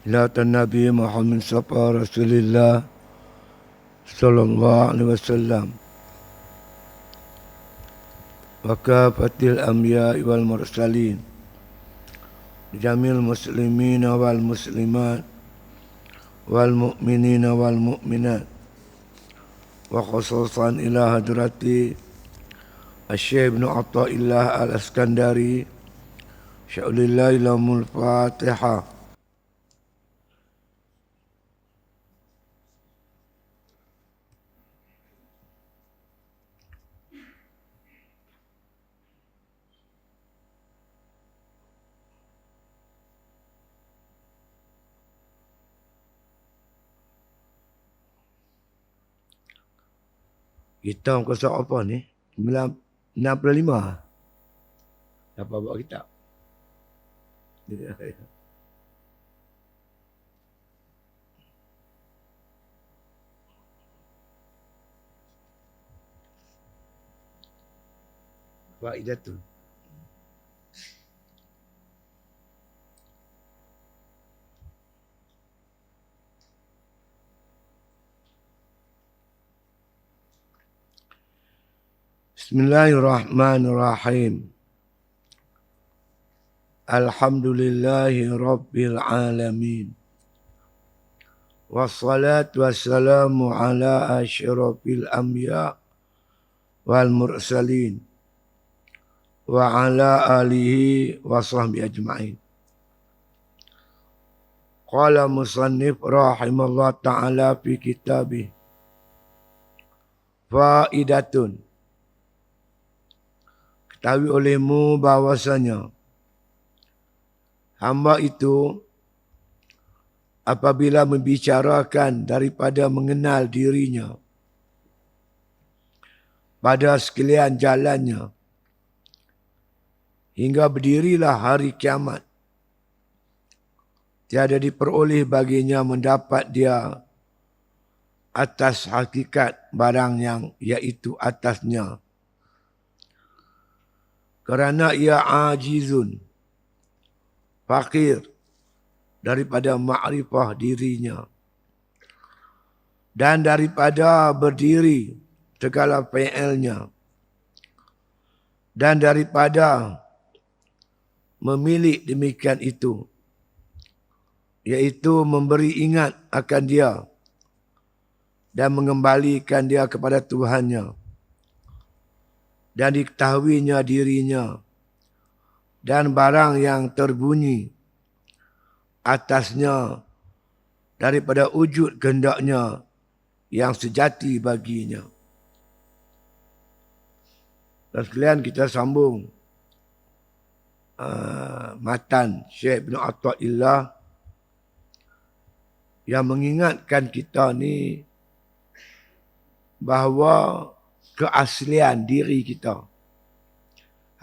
Ila Nabi Muhammad Sapa Rasulullah Sallallahu Alaihi Wasallam wa kafatil anbiya wal mursalin jamil muslimin wal muslimat wal mu'minin wal mu'minat wa khususan ila hadrati Asy-Syaikh Ibnu Athaillah Al-Iskandari Sya'ulillah ilamul Fatihah. Kita kosong apa ni? 65. Apa buat kitab? Faidatun. Bismillahirrahmanirrahim. Alhamdulillahi Rabbil Alamin. Wassalatu wassalamu ala asyrafil anbiya wal mursalin wa ala alihi wa sahbihi ajma'in. Qala musannif rahimallahu ta'ala fi kitabih. Faidatun. Ketahui olehmu bahawasanya hamba itu apabila membicarakan daripada mengenal dirinya pada sekalian jalannya hingga berdirilah hari kiamat, tiada diperoleh baginya mendapat dia atas hakikat barang yang iaitu atasnya, kerana ia ajizun, fakir daripada makrifah dirinya dan daripada berdiri segala fi'ilnya dan daripada memilih demikian itu, iaitu memberi ingat akan dia dan mengembalikan dia kepada Tuhannya dan diketahuinya dirinya dan barang yang terbunyi atasnya daripada wujud kehendaknya yang sejati baginya. Dan sekalian kita sambung matan Syekh Ibnu Athaillah yang mengingatkan kita ni bahawa keaslian diri kita,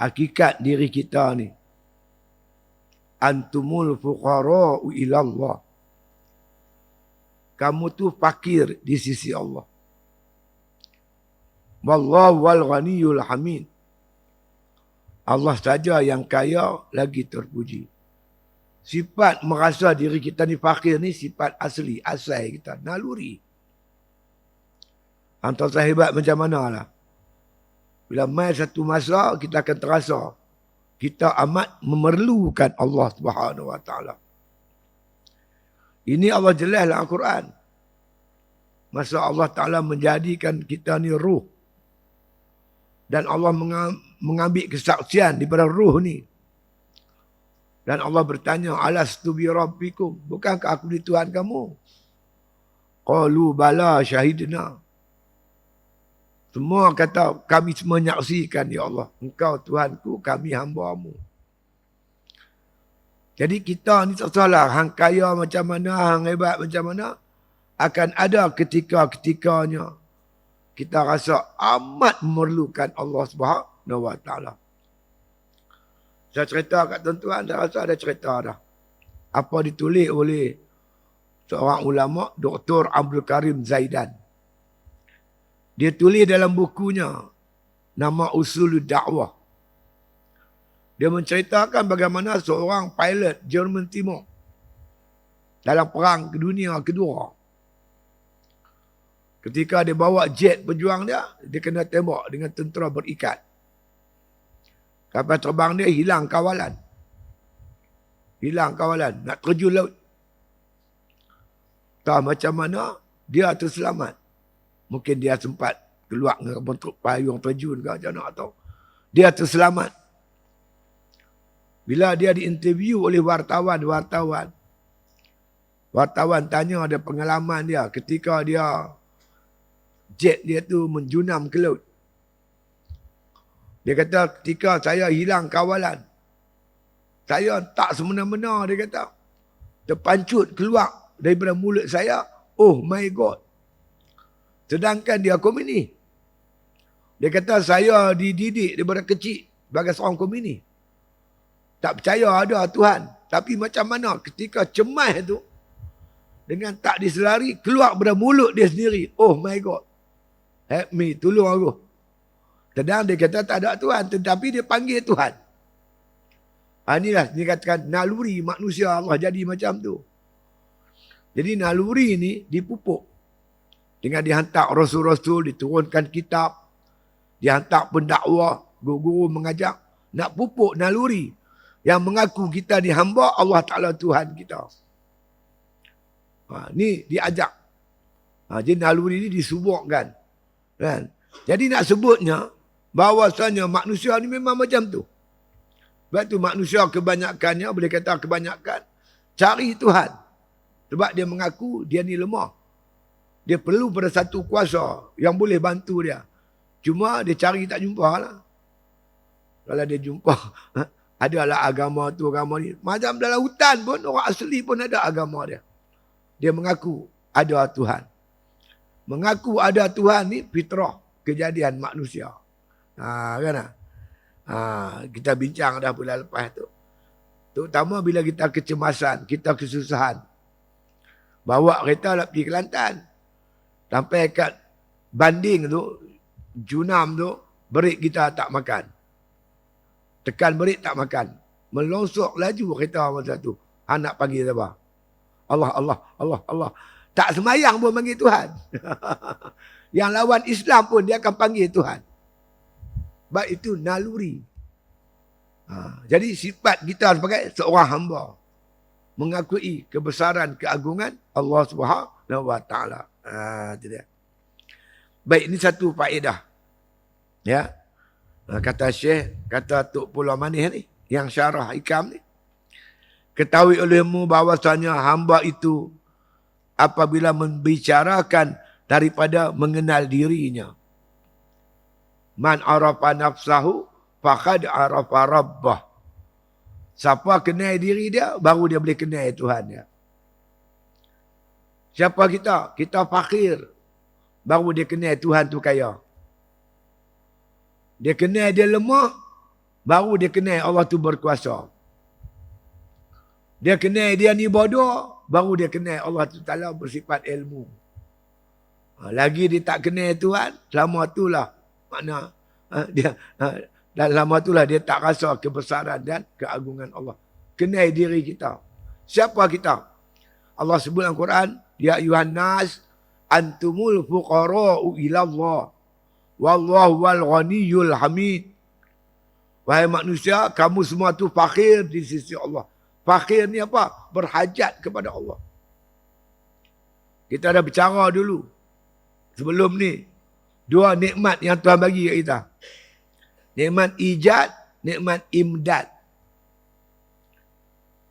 hakikat diri kita ni, antumul fuqara'u ilallah. Kamu tu fakir di sisi Allah. Wallahu wal ghaniyul hamid. Allah saja yang kaya lagi terpuji. Sifat merasa diri kita ni fakir ni sifat asli, asal kita, naluri. Antara sahabat macam mana lah. Bila mai satu masa kita akan terasa kita amat memerlukan Allah Subhanahu Wa Taala. Ini Allah jelas dalam Al-Quran. Masa Allah Taala menjadikan kita ni ruh. Dan Allah mengambil kesaksian daripada ruh ni. Dan Allah bertanya, alastu bi rabbikum? Bukankah aku ni Tuhan kamu? Qalu bala syahidna. Semua kata, kami semua menyaksikan, ya Allah. Engkau Tuhanku, kami hamba-Mu. Jadi kita ni tak salah. Hang kaya macam mana, hang hebat macam mana. Akan ada ketika-ketikanya. Kita rasa amat memerlukan Allah Subhanahu Wa Taala. Saya cerita kat tuan-tuan, dah rasa ada cerita dah. Apa ditulis oleh seorang ulama, Dr. Abdul Karim Zaidan. Dia tulis dalam bukunya, nama Usulul Da'wah. Dia menceritakan bagaimana seorang pilot Jerman Timur dalam perang dunia kedua. Ketika dia bawa jet berjuang dia kena tembak dengan tentera berikat. Kapal terbang dia hilang kawalan. Hilang kawalan. Nak terjun laut. Tak macam mana dia terselamat. Mungkin dia sempat keluar dengan bentuk payung terjun ke macam mana tahu. Dia terselamat. Bila dia diinterview oleh wartawan tanya ada pengalaman dia ketika dia jet dia tu menjunam ke laut. Dia kata ketika saya hilang kawalan, saya tak semena-mena, dia kata, terpancut keluar daripada mulut saya, oh my God. Sedangkan dia komuni. Dia kata saya dididik daripada kecil sebagai seorang komuni. Tak percaya ada Tuhan. Tapi macam mana ketika cemas tu, dengan tak disedari, keluar daripada mulut dia sendiri, oh my God. Help me, tolong aku. Sedang dia kata tak ada Tuhan, tetapi dia panggil Tuhan. Inilah dia katakan naluri manusia Allah jadi macam tu. Jadi naluri ni dipupuk. Dengan dihantar rasul-rasul, diturunkan kitab, dihantar pendakwah, guru-guru mengajak, nak pupuk naluri yang mengaku kita ni hamba Allah Ta'ala Tuhan kita. Ni diajak. Jadi naluri ni disuburkan. Kan? Jadi nak sebutnya, bahawasanya manusia ni memang macam tu. Sebab tu manusia kebanyakannya, boleh kata kebanyakan, cari Tuhan. Sebab dia mengaku dia ni lemah. Dia perlu pada satu kuasa yang boleh bantu dia. Cuma dia cari tak jumpa lah. Kalau dia jumpa, adalah agama tu, agama ni. Macam dalam hutan pun, orang asli pun ada agama dia. Dia mengaku ada Tuhan. Mengaku ada Tuhan ni fitrah kejadian manusia. Kan? Kita bincang dah bulan lepas tu. Terutama bila kita kecemasan, kita kesusahan. Bawa kereta nak pergi Kelantan. Sampai kat banding tu, junam tu, berik kita tak makan. Tekan berik tak makan. Melonsok laju kereta masa tu. Anak panggil siapa? Allah, Allah, Allah, Allah. Tak semayang pun panggil Tuhan. Yang lawan Islam pun dia akan panggil Tuhan. Sebab itu naluri. Jadi sifat kita sebagai seorang hamba. Mengakui kebesaran keagungan Allah Subhanahu Wa Taala. Itu dia. Baik, ini satu faedah. Ya. Kata Syekh, kata Tok Pulau Manis ni, yang syarah Hikam ni. Ketahui olehmu bahawasanya hamba itu apabila membicarakan daripada mengenal dirinya. Man arafa nafsahu faqad arafa rabbah. Siapa kenal diri dia, baru dia boleh kenal Tuhan dia. Siapa kita? Kita fakir. Baru dia kenal Tuhan tu kaya. Dia kenal dia lemah, baru dia kenal Allah tu berkuasa. Dia kenal dia ni bodoh, baru dia kenal Allah tu Ta'ala bersifat ilmu. Lagi dia tak kenal Tuhan, selama itulah makna dan lama itulah dia tak rasa kebesaran dan keagungan Allah. Kenal diri kita. Siapa kita? Allah sebut dalam Quran, ya ayuhan nas antumul fuqara'u ila Allah wallahu wal ghaniyyul hamid. Wahai manusia, kamu semua tu fakir di sisi Allah. Fakir ni apa? Berhajat kepada Allah. Kita dah bicara dulu sebelum ni dua nikmat yang Tuhan bagi kat kita. Nikmat ijad, nikmat imdad.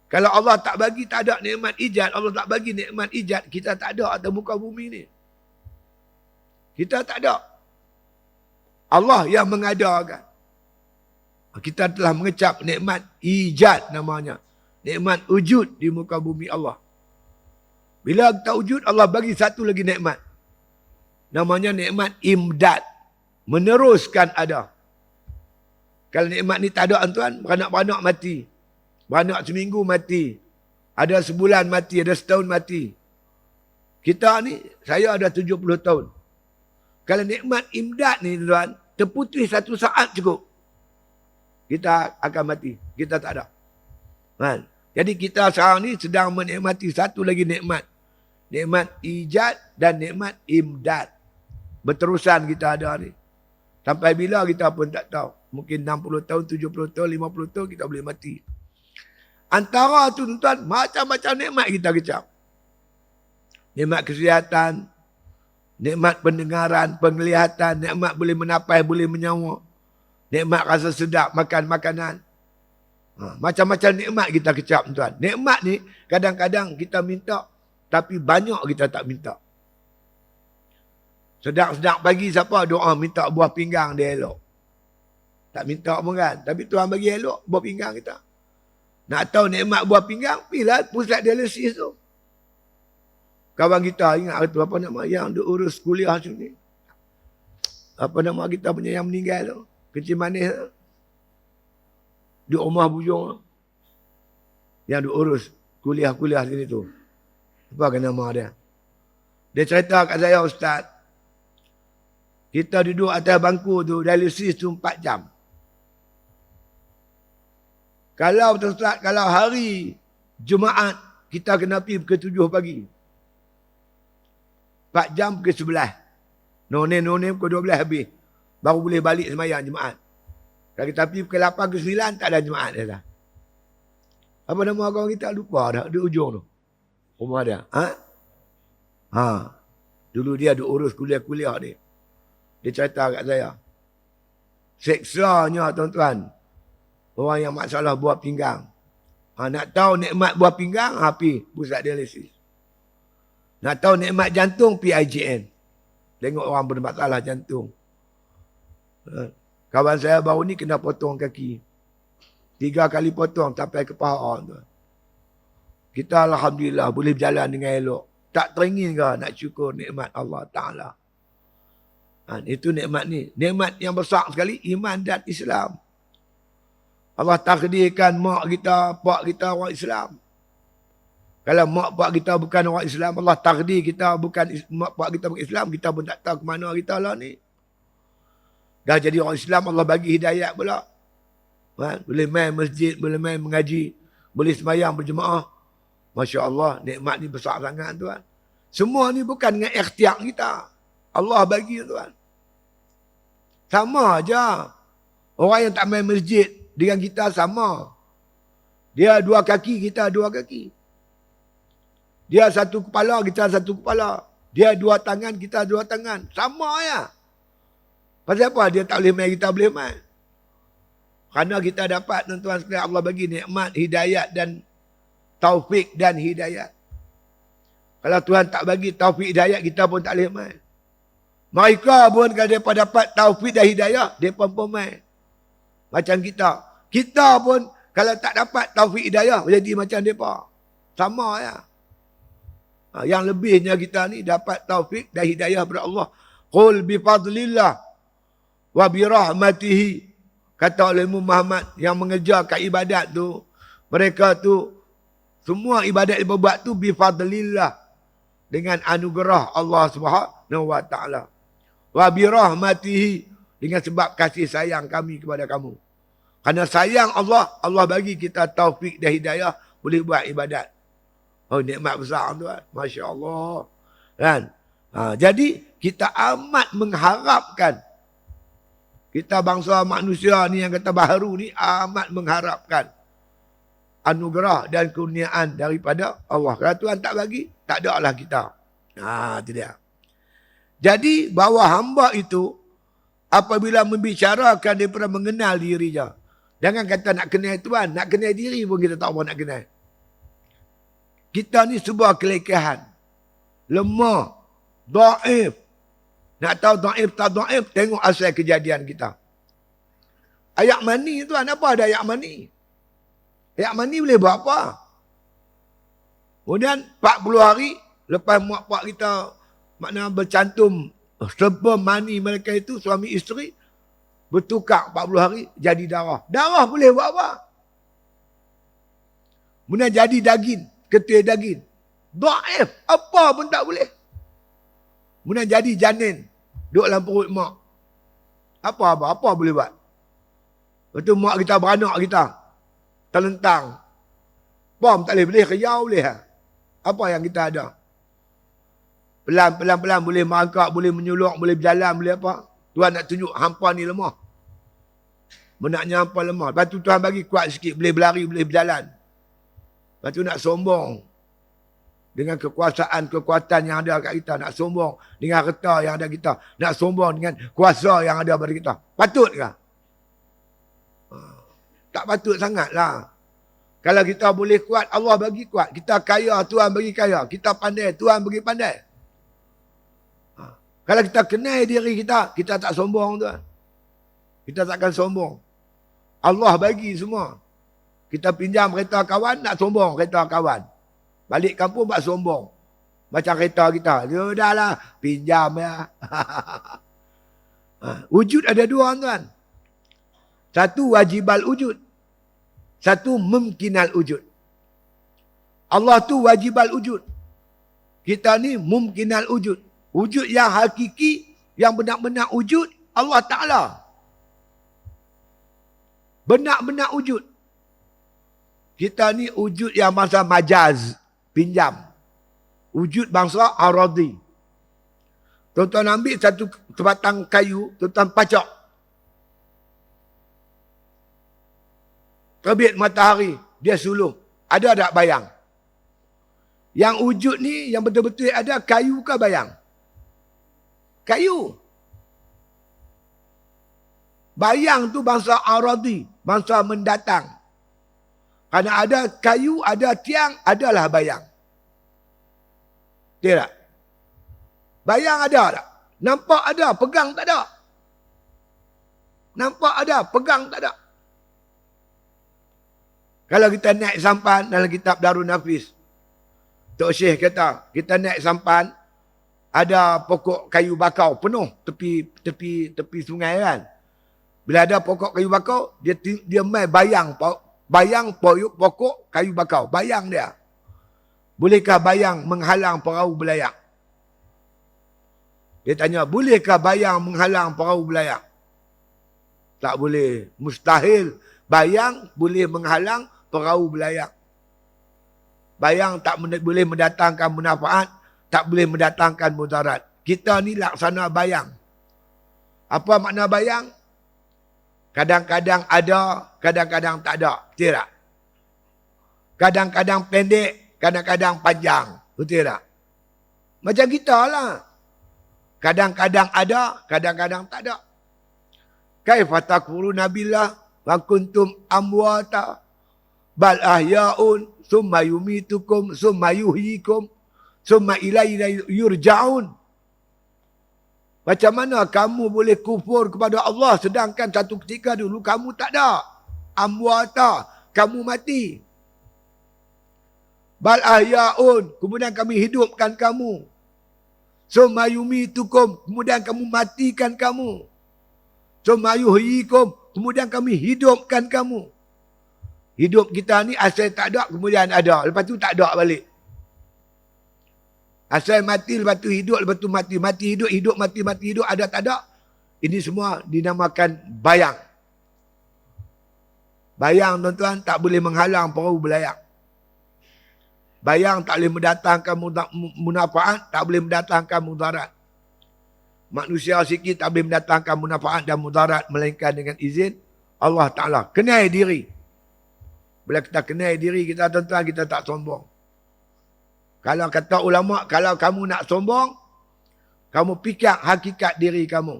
Kalau Allah tak bagi, tak ada nikmat ijad, Allah tak bagi nikmat ijad, kita tak ada atas muka bumi ni. Kita tak ada. Allah yang mengadakan. Kita telah mengecap nikmat ijad namanya. Nikmat wujud di muka bumi Allah. Bila kita wujud, Allah bagi satu lagi nikmat. Namanya nikmat imdad. Meneruskan ada. Kalau nikmat ni tak ada tuan, beranak-beranak mati. Beranak seminggu mati. Ada sebulan mati, ada setahun mati. Kita ni, saya ada 70 tahun. Kalau nikmat imdad ni tuan, terputus satu saat cukup. Kita akan mati. Kita tak ada. Jadi kita sekarang ni sedang menikmati satu lagi nikmat. Nikmat ijad dan nikmat imdad. Berterusan kita ada ni. Sampai bila kita pun tak tahu. Mungkin 60 tahun, 70 tahun, 50 tahun kita boleh mati. Antara tu tuan-tuan, macam-macam nikmat kita kecap. Nikmat kesihatan, nikmat pendengaran, penglihatan, nikmat boleh menapai, boleh menyawa. Nikmat rasa sedap, makan makanan. Macam-macam nikmat kita kecap tuan. Nikmat ni kadang-kadang kita minta, tapi banyak kita tak minta. Sedap-sedap pagi siapa doa minta buah pinggang dia elok. Tak minta pun kan. Tapi Tuhan bagi elok buah pinggang kita. Nak tahu nikmat buah pinggang, pergilah pusat dialisis tu. Kawan kita ingat tu apa nama yang dia urus kuliah macam ni. Apa nama kita punya yang meninggal tu. Kecil manis tu. Di rumah bujung tu. Yang dia urus kuliah-kuliah sini tu. Apa kan nama dia? Dia cerita kat saya, Ustaz. Kita duduk atas bangku tu, dialisis tu 4 jam. Kalau Ustaz, kalau hari Jumaat, kita kena pergi pukul 7 pagi. 4 jam pukul 11. Nonem pukul 12 habis. Baru boleh balik semayang Jumaat. Kalau kita pergi pukul 8 ke 9, tak ada Jumaat dah lah. Apa nama orang kita? Lupa dah. Di ujung tu. Rumah dia. Dulu dia urus kuliah-kuliah ni. Dia cerita kat saya. Seksanya tuan-tuan. Orang yang masalah buah pinggang. Nak tahu nikmat buah pinggang, pergi pusat dialisis. Nak tahu nikmat jantung, pergi IJN. Tengok orang bermasalah jantung. Kawan saya baru ni kena potong kaki. 3 kali potong sampai ke paha. Kita Alhamdulillah boleh berjalan dengan elok. Tak teringin ke nak syukur nikmat Allah Ta'ala. Itu nikmat ni. Nikmat yang besar sekali, iman dan Islam. Allah takdirkan mak kita, pak kita orang Islam. Kalau mak pak kita bukan orang Islam, Allah takdir kita bukan mak pak kita bukan Islam, kita pun tak tahu ke mana kita lah ni. Dah jadi orang Islam, Allah bagi hidayat pula. Boleh main masjid, boleh main mengaji, boleh semayang berjemaah. Masya Allah, nikmat ni besar sangat tuan. Semua ni bukan dengan ikhtiar kita. Allah bagi tuan. Sama aja. Orang yang tak main masjid dengan kita sama. Dia 2 kaki, kita 2 kaki. Dia 1 kepala, kita 1 kepala. Dia 2 tangan, kita 2 tangan. Sama ya. Pasal apa? Dia tak boleh main, kita boleh main. Kerana kita dapat tuan-tuan sekalian, Allah bagi nikmat, hidayat dan taufik dan hidayat. Kalau Tuhan tak bagi taufik hidayat, kita pun tak boleh main. Mereka pun kalau mereka dapat taufik dan hidayah, mereka pun main. Macam kita. Kita pun kalau tak dapat taufik hidayah, jadi macam mereka. Sama ya. Yang lebihnya kita ni dapat taufik dan hidayah daripada Allah. Qul bifadlillah wa birahmatihi. Kata oleh Muhammad yang mengerjakan ibadat tu. Mereka tu, semua ibadat yang berbuat tu bifadlillah. Dengan anugerah Allah Subhanahu wa ta'ala. Wa birahmatihi. Dengan sebab kasih sayang kami kepada kamu. Kerana sayang Allah, Allah bagi kita taufik dan hidayah. Boleh buat ibadat. Oh, nikmat besar tuan. Masya Allah. Kan? Jadi, kita amat mengharapkan. Kita bangsa manusia ni yang kata baharu ni amat mengharapkan anugerah dan kurniaan daripada Allah. Kalau Tuhan tak bagi, tak ada lah kita. Itu dia. Jadi, bahawa hamba itu apabila membicarakan daripada mengenal dirinya. Jangan kata nak kenal Tuhan, nak kenal diri pun kita tak mau nak kenal. Kita ni sebuah kelekahan. Lemah. Dhaif. Nak tahu dhaif tak dhaif, tengok asal kejadian kita. Ayak mani Tuhan, apa ada ayak mani? Ayak mani boleh buat apa? Kemudian 40 hari lepas mak pak kita makna bercantum sperma mani mereka itu suami isteri bertukar 40 hari jadi darah. Darah boleh buat apa? Kemudian jadi daging, ketul daging. Dhaif, apa pun tak boleh. Kemudian jadi janin, duduk dalam perut mak. Apa boleh buat? Lepas tu mak kita beranak kita terlentang. Bom tak boleh, boleh riau boleh. Apa yang kita ada? Pelan-pelan boleh merangkak, boleh menyuluk, boleh berjalan, boleh apa. Tuhan nak tunjuk hampa ni lemah. Benaknya hampa lemah. Lepas tu Tuhan bagi kuat sikit, boleh berlari, boleh berjalan. Lepas tu nak sombong dengan kekuatan yang ada kat kita. Nak sombong dengan harta yang ada kita. Nak sombong dengan kuasa yang ada pada kita. Patut ke? Tak patut sangatlah. Kalau kita boleh kuat, Allah bagi kuat. Kita kaya, Tuhan bagi kaya. Kita pandai, Tuhan bagi pandai. Kalau kita kenal diri kita, kita tak sombong tuan. Kita takkan sombong. Allah bagi semua. Kita pinjam kereta kawan, nak sombong kereta kawan. Balik kampung, buat sombong. Macam kereta kita. Sudahlah, pinjam ya. Wujud ada dua tuan. Satu wajibal wujud. Satu mumkinal wujud. Allah tu wajibal wujud. Kita ni mumkinal wujud. Wujud yang hakiki, yang benar-benar wujud, Allah Ta'ala. Benar-benar wujud. Kita ni wujud yang bangsa majaz, pinjam. Wujud bangsa aradi. Tuan-tuan ambil satu sebatang kayu, tuan-tuan pacak. Terbit matahari, dia suluh. Ada tak bayang? Yang wujud ni, yang betul-betul ada, kayu ke bayang? Kayu. Bayang tu bangsa aradi, bangsa mendatang. Kerana ada kayu, ada tiang, adalah bayang. Tidak? Bayang ada tak? Nampak ada, pegang tak ada. Nampak ada, pegang tak ada. Kalau kita naik sampan dalam kitab Darul Nafis, Tok Syekh kata, kita naik sampan, ada pokok kayu bakau penuh tepi sungai kan. Bila ada pokok kayu bakau, dia main bayang pokok kayu bakau. Bayang dia. Bolehkah bayang menghalang perahu belayak? Dia tanya, bolehkah bayang menghalang perahu belayak? Tak boleh. Mustahil. Bayang boleh menghalang perahu belayak. Bayang tak boleh mendatangkan manfaat, tak boleh mendatangkan mudarat. Kita ni laksana bayang. Apa makna bayang? Kadang-kadang ada, kadang-kadang tak ada. Betul tak? Kadang-kadang pendek, kadang-kadang panjang. Betul tak? Macam kita lah. Kadang-kadang ada, kadang-kadang tak ada. Kaifa takfuruna billah wa kuntum amwata bal ahya'un summa yumitukum summa yuhyikum summa ilayna yurja'un. Macam mana kamu boleh kufur kepada Allah sedangkan satu ketika dulu kamu tak ada. Amwata, kamu mati. Bal ahya'un, kemudian kami hidupkan kamu. Summa yumitukum, kemudian kamu matikan kamu. Summa yuhyikum, kemudian kami hidupkan kamu. Hidup kita ni asal tak ada, kemudian ada. Lepas tu tak ada balik. Asal mati, lepas tu hidup, lepas tu mati. Mati, hidup, mati, hidup. Ada, tak ada. Ini semua dinamakan bayang. Bayang, tuan-tuan, tak boleh menghalang perahu belayak. Bayang tak boleh mendatangkan manfaat, tak boleh mendatangkan mudarat. Manusia sikit tak boleh mendatangkan manfaat dan mudarat melainkan dengan izin Allah Ta'ala. Kenal diri. Bila kita kenal diri kita, tuan-tuan, kita tak sombong. Kalau kata ulama, kalau kamu nak sombong, kamu fikir hakikat diri kamu.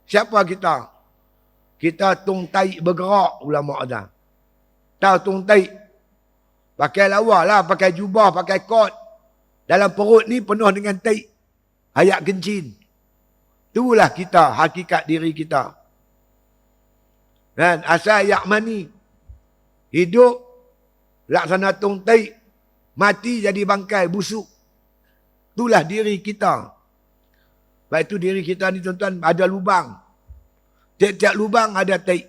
Siapa kita? Kita tung taik bergerak, ulama ada. Tahu tung taik? Pakai lawa lah, pakai jubah, pakai kot. Dalam perut ni penuh dengan taik. Ayak kencing. Itulah kita, hakikat diri kita. Dan asal ayak mani. Hidup, laksana tung taik. Mati jadi bangkai, busuk. Itulah diri kita. Baik itu diri kita ni tuan-tuan ada lubang. Tiap-tiap lubang ada taik.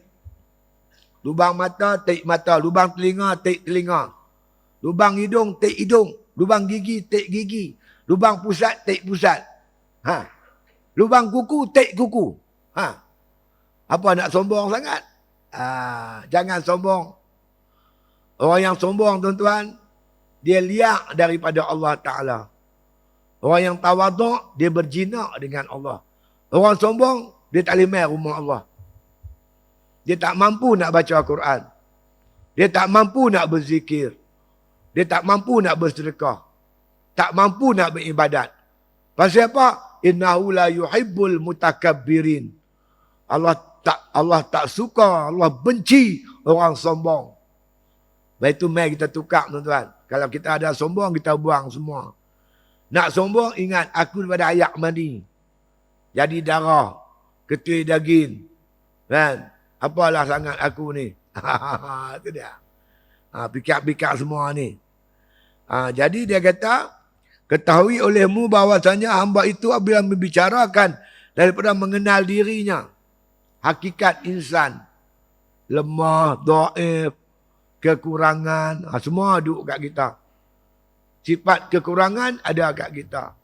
Lubang mata, taik mata. Lubang telinga, taik telinga. Lubang hidung, taik hidung. Lubang gigi, taik gigi. Lubang pusat, taik pusat. Ha. Lubang kuku, taik kuku. Ha. Apa nak sombong sangat? Jangan sombong. Orang yang sombong tuan-tuan, dia liak daripada Allah Ta'ala. Orang yang tawaduk, dia berjinak dengan Allah. Orang sombong, dia tak boleh main rumah Allah. Dia tak mampu nak baca Al-Quran. Dia tak mampu nak berzikir. Dia tak mampu nak bersedekah. Tak mampu nak beribadat. Pasal apa? Innahu la yuhibbul mutakabbirin. Allah tak suka, Allah benci orang sombong. Baik itu mari kita tukar tuan-tuan. Kalau kita ada sombong, kita buang semua. Nak sombong, ingat aku daripada ayak mani. Jadi darah, ketui daging. Kan? Apalah sangat aku ni. Itu dia. Pikir-pikir semua ni. Jadi dia kata, ketahui olehmu bahawasanya hamba itu apabila membicarakan daripada mengenal dirinya. Hakikat insan. Lemah, dhaif, kekurangan. Semua duduk kat kita. Sifat kekurangan ada kat kita.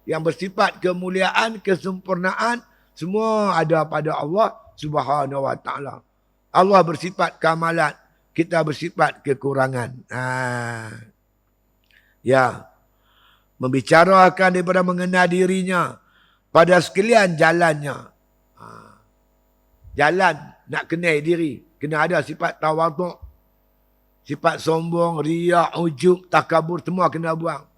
Yang bersifat kemuliaan, kesempurnaan, semua ada pada Allah Subhanahu Wa Taala. Allah bersifat kamalat, kita bersifat kekurangan. Ya. Membicarakan daripada mengenal dirinya pada sekalian jalannya. Jalan nak kenal diri, kena ada sifat tawaduk, sifat sombong, riak, ujub, takabur, semua kena buang.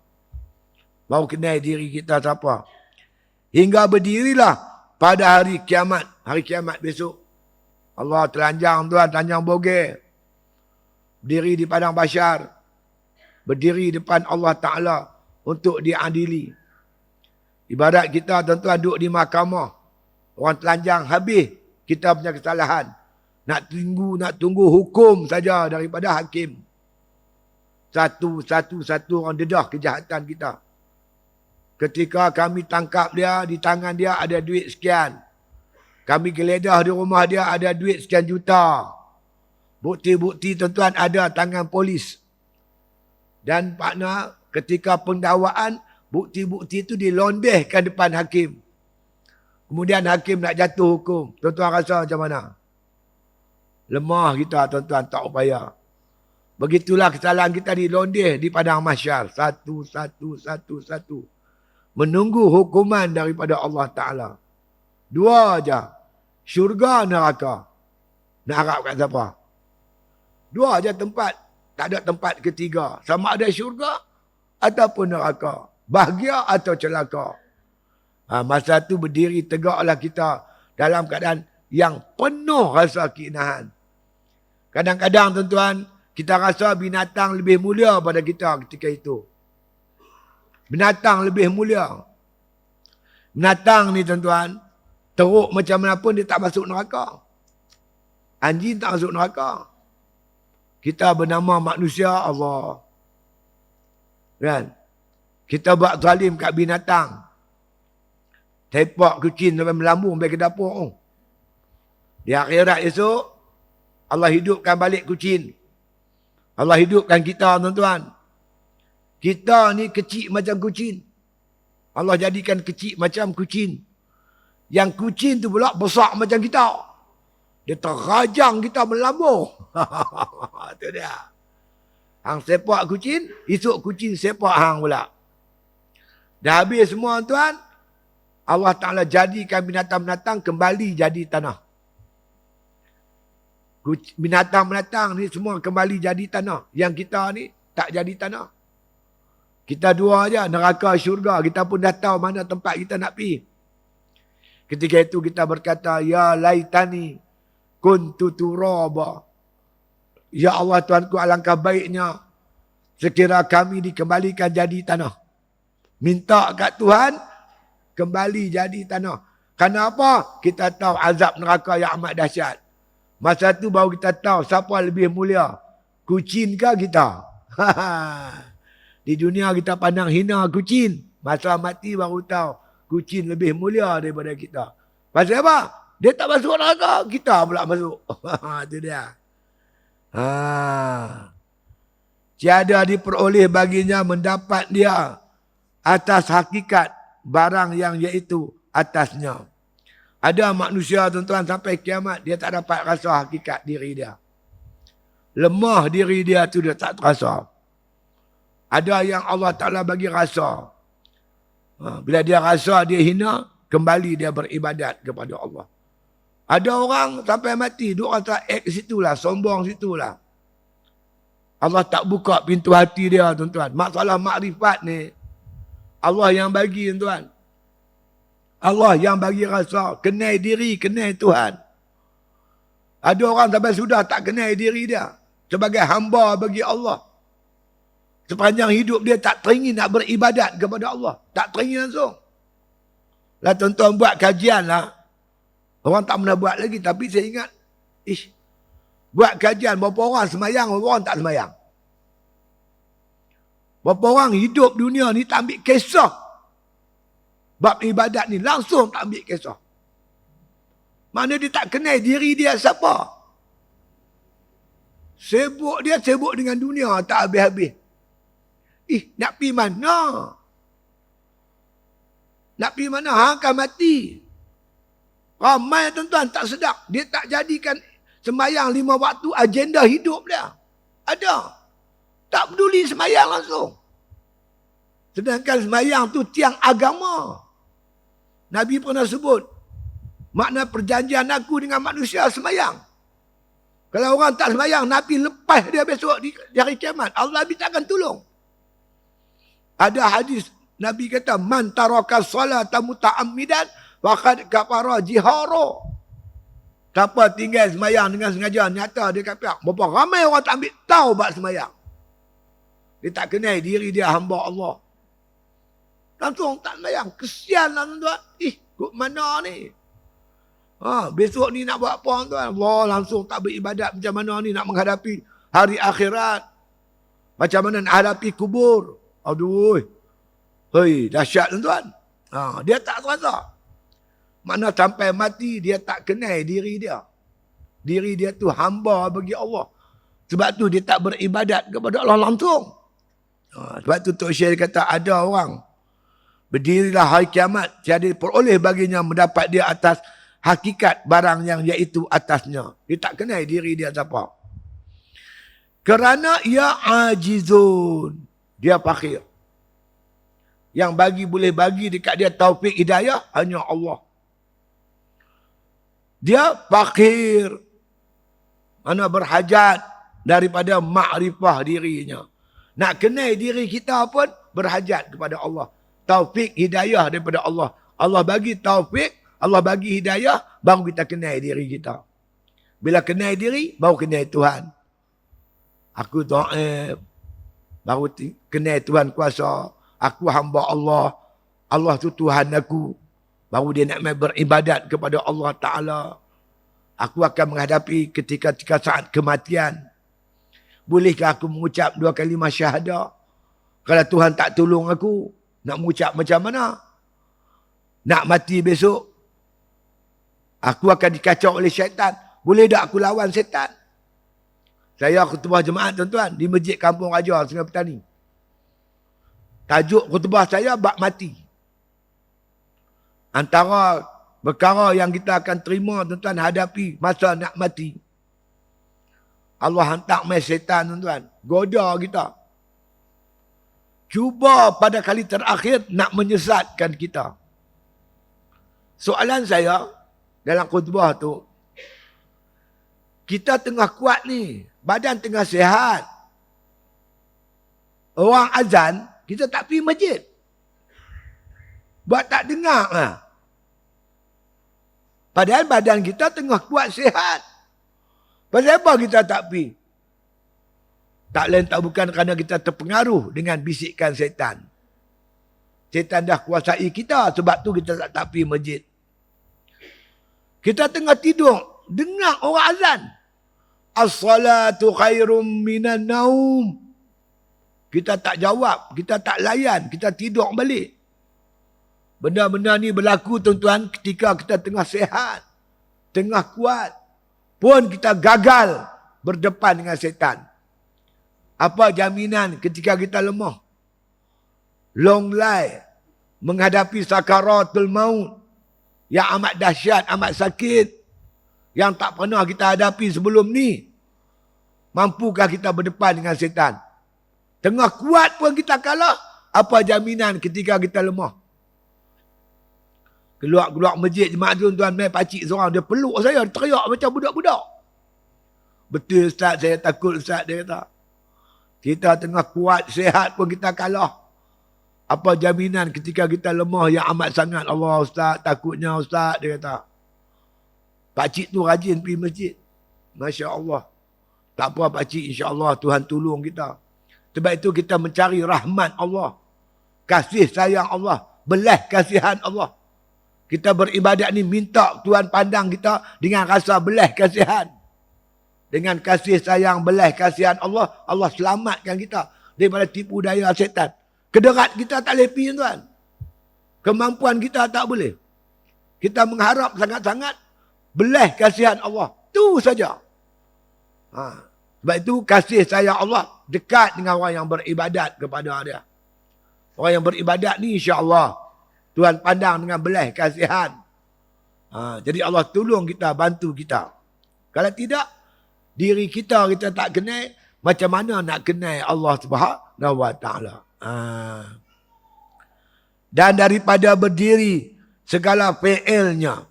Baru kenal diri kita siapa. Hingga berdirilah pada hari kiamat. Hari kiamat besok. Allah telanjang tuan, telanjang bogeh. Berdiri di padang mahsyar. Berdiri depan Allah Ta'ala untuk diadili. Ibarat kita tuan-tuan duduk di mahkamah. Orang telanjang habis kita punya kesalahan. Nak tunggu hukum saja daripada hakim. Satu orang dedah kejahatan kita. Ketika kami tangkap dia, di tangan dia ada duit sekian. Kami geledah di rumah dia ada duit sekian juta. Bukti-bukti tuan-tuan ada tangan polis. Dan partner, ketika pendakwaan, bukti-bukti itu dilondehkan depan hakim. Kemudian hakim nak jatuh hukum. Tuan-tuan rasa macam mana? Lemah kita tuan-tuan, tak upaya. Begitulah kesalahan kita dilondeh di padang mahsyar. Satu. Menunggu hukuman daripada Allah Ta'ala. Dua aja. Syurga, neraka. Nak harap kat siapa? Dua aja tempat. Tak ada tempat ketiga. Sama ada syurga ataupun neraka. Bahagia atau celaka. Masa tu berdiri tegaklah kita dalam keadaan yang penuh rasa keinahan. Kadang-kadang tuan-tuan, kita rasa binatang lebih mulia pada kita ketika itu. Binatang lebih mulia. Binatang ni tuan-tuan, teruk macam mana pun dia tak masuk neraka. Anjing tak masuk neraka. Kita bernama manusia, Allah. Kan? Kita buat zalim kat binatang. Tepak kucing sampai melambung sampai ke dapur. Di akhirat esok, Allah hidupkan balik kucing. Allah hidupkan kita tuan-tuan. Kita ni kecil macam kucing. Allah jadikan kecil macam kucing. Yang kucing tu pula besar macam kita. Dia terajang kita melambung. Itu dia. Hang sepak kucing, esok kucing sepak hang pula. Dah habis semua tuan. Allah Ta'ala jadikan binatang-binatang kembali jadi tanah. Binatang-binatang ni semua kembali jadi tanah. Yang kita ni tak jadi tanah. Kita dua aja, neraka, syurga. Kita pun dah tahu mana tempat kita nak pergi. Ketika itu kita berkata, Ya laitani kuntu turaba. Ya Allah Tuhanku, alangkah baiknya sekira kami dikembalikan jadi tanah. Minta kat Tuhan, kembali jadi tanah. Kenapa? Kita tahu azab neraka yang amat dahsyat. Masa tu baru kita tahu siapa lebih mulia. Kucing ke kita? Di dunia kita pandang hina kucing. Masa mati baru tahu kucing lebih mulia daripada kita. Pasal apa? Dia tak masuk neraka, kita pula masuk. Itu dia. Tiada diperoleh baginya mendapat dia atas hakikat barang yang iaitu atasnya. Ada manusia tuan-tuan sampai kiamat dia tak dapat rasa hakikat diri dia. lemah diri dia tu dia tak terasa. Ada yang Allah Ta'ala bagi rasa. Bila dia rasa dia hina, kembali dia beribadat kepada Allah. Ada orang sampai mati, duk rasa situlah, sombong situlah. Allah tak buka pintu hati dia, tuan-tuan. Masalah makrifat ni, Allah yang bagi, tuan. Allah yang bagi rasa, kenal diri, kenal Tuhan. Ada orang sampai sudah tak kenal diri dia sebagai hamba bagi Allah. Sepanjang hidup dia tak teringin nak beribadat kepada Allah. Tak teringin langsung. Lah tuan-tuan buat kajian lah. Orang tak pernah buat lagi. Tapi saya ingat. Buat kajian. Berapa orang semayang, berapa orang tak semayang. Berapa orang hidup dunia ni tak ambil kisah. Bab ibadat ni langsung tak ambil kisah. Mana dia tak kenal diri dia siapa. Sibuk dia sibuk dengan dunia tak habis-habis. Nak pergi mana? Nak pergi mana? Akan mati. Ramai tuan-tuan tak sedap. Dia tak jadikan sembahyang 5 waktu agenda hidup dia. Ada. Tak peduli sembahyang langsung. Sedangkan sembahyang tu tiang agama. Nabi pernah sebut. Makna perjanjian aku dengan manusia sembahyang. Kalau orang tak sembahyang, Nabi lepas dia besok di hari kiamat. Allah tak akan tolong. Ada hadis Nabi kata man taraka salata muta'ammidan faqad kafara jihara. Siapa tinggal sembahyang dengan sengaja nyata dia kata berapa ramai orang tak ambil tahu bab sembahyang. Dia tak kenal diri dia hamba Allah. Langsung tak sembahyang. Kesianlah tuan-tuan. Kut mana ni? Besok ni nak buat apa tuan? Allah langsung tak beribadat macam mana ni nak menghadapi hari akhirat. Macam mana nak hadapi kubur. Aduh. Hei, dahsyat tuan-tuan. Dia tak terasa. Mana sampai mati dia tak kenal diri dia. Diri dia tu hamba bagi Allah. Sebab tu dia tak beribadat kepada Allah langsung. Sebab tu Tok Syekh kata ada orang berdirilah hari kiamat tiada peroleh baginya mendapat dia atas hakikat barang yang iaitu atasnya. Dia tak kenal diri dia siapa. Kerana ia ajizun. Dia fakir. Yang boleh bagi dekat dia taufik hidayah hanya Allah. Dia fakir. Mana berhajat daripada makrifah dirinya. Nak kenal diri kita pun berhajat kepada Allah. Taufik hidayah daripada Allah. Allah bagi taufik, Allah bagi hidayah, baru kita kenal diri kita. Bila kenal diri, baru kenal Tuhan. Aku ta'ib. Baru kenal Tuhan kuasa. Aku hamba Allah. Allah tu Tuhan aku. Baru dia nak beribadat kepada Allah Ta'ala. Aku akan menghadapi ketika saat kematian. Bolehkah aku mengucap 2 kalimah syahadah? Kalau Tuhan tak tolong aku, nak mengucap macam mana? Nak mati besok, aku akan dikacau oleh syaitan. Boleh tak aku lawan syaitan? Saya khutbah jemaat tuan-tuan di Masjid Kampung Raja, Sungai Petani. Tajuk khutbah saya bab mati. Antara perkara yang kita akan terima tuan-tuan hadapi masa nak mati. Allah hantar mai syaitan tuan-tuan, goda kita. Cuba pada kali terakhir nak menyesatkan kita. Soalan saya dalam khutbah tu, kita tengah kuat ni, badan tengah sihat. Orang azan, kita tak pergi masjid. Buat tak dengar lah. Padahal badan kita tengah kuat sihat. Pasal apa kita tak pergi? Tak lain tak bukan kerana kita terpengaruh dengan bisikan syaitan. Syaitan dah kuasai kita, sebab tu kita tak pergi masjid. Kita tengah tidur, dengar orang azan. As-salatu khairum minan naum. Kita tak jawab, kita tak layan, kita tidur balik. Benda-benda ni berlaku tuan-tuan ketika kita tengah sihat, tengah kuat. Pun kita gagal berdepan dengan syaitan. Apa jaminan ketika kita lemah? Long life, menghadapi sakaratul maut yang amat dahsyat, amat sakit, yang tak pernah kita hadapi sebelum ni. Mampukah kita berdepan dengan setan? Tengah kuat pun kita kalah. Apa jaminan ketika kita lemah? Keluar masjid jemaah tuan-tuan, main pakcik seorang, dia peluk saya, teriak macam budak-budak. Betul Ustaz, saya takut Ustaz, dia kata. Kita tengah kuat, sihat pun kita kalah. Apa jaminan ketika kita lemah yang amat sangat? Allah Ustaz, takutnya Ustaz, dia kata. Pakcik tu rajin pergi masjid. Masya Allah. Tak apa pakcik, insya-Allah Tuhan tolong kita. Sebab itu kita mencari rahmat Allah. Kasih sayang Allah. Belah kasihan Allah. Kita beribadat ni minta Tuhan pandang kita dengan rasa belah kasihan. Dengan kasih sayang, belah kasihan Allah, Allah selamatkan kita daripada tipu daya setan. Kederat kita tak boleh pergi tuan. Kemampuan kita tak boleh. Kita mengharap sangat-sangat belah kasihan Allah. Itu saja. Sebab itu kasih sayang Allah dekat dengan orang yang beribadat kepada dia. Orang yang beribadat ni insya-Allah Tuhan pandang dengan belah kasihan. Jadi Allah tolong kita, bantu kita. Kalau tidak, diri kita tak kenal, macam mana nak kenal Allah Subhanahu Wa Taala? Dan daripada berdiri segala fi'ilnya.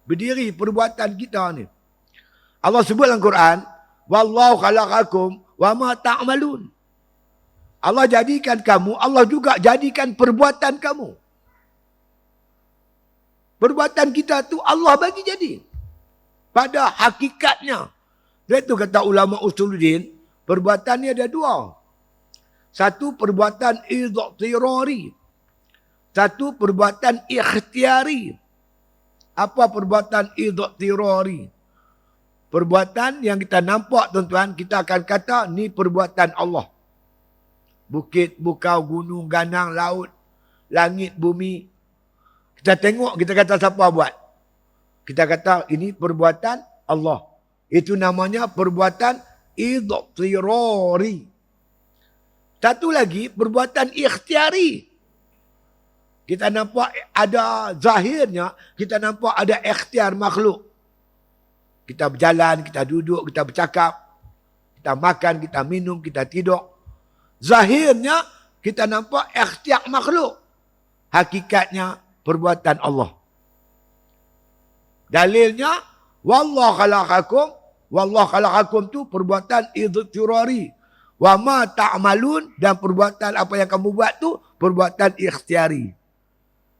Berdiri perbuatan kita ni. Allah sebut dalam Quran, wallahu khalaqakum wa ma ta'malun. Allah jadikan kamu, Allah juga jadikan perbuatan kamu. Perbuatan kita tu Allah bagi jadi. Pada hakikatnya. Itu kata ulama usuluddin, perbuatan ni ada dua. Satu perbuatan idhtirari. Satu perbuatan ikhtiari. Apa perbuatan idhtirari? Perbuatan yang kita nampak tuan-tuan, kita akan kata ni perbuatan Allah. Bukit, bukau, gunung, ganang, laut, langit, bumi. Kita tengok, kita kata siapa buat? Kita kata ini perbuatan Allah. Itu namanya perbuatan idhtirari. Satu lagi, perbuatan ikhtiari. Kita nampak ada zahirnya, kita nampak ada ikhtiar makhluk. Kita berjalan, kita duduk, kita bercakap. Kita makan, kita minum, kita tidur. Zahirnya, kita nampak ikhtiar makhluk. Hakikatnya, perbuatan Allah. Dalilnya, wallahu khalaqakum tu perbuatan idhtirari. Wa ma ta'malun, dan perbuatan apa yang kamu buat tu perbuatan ikhtiari.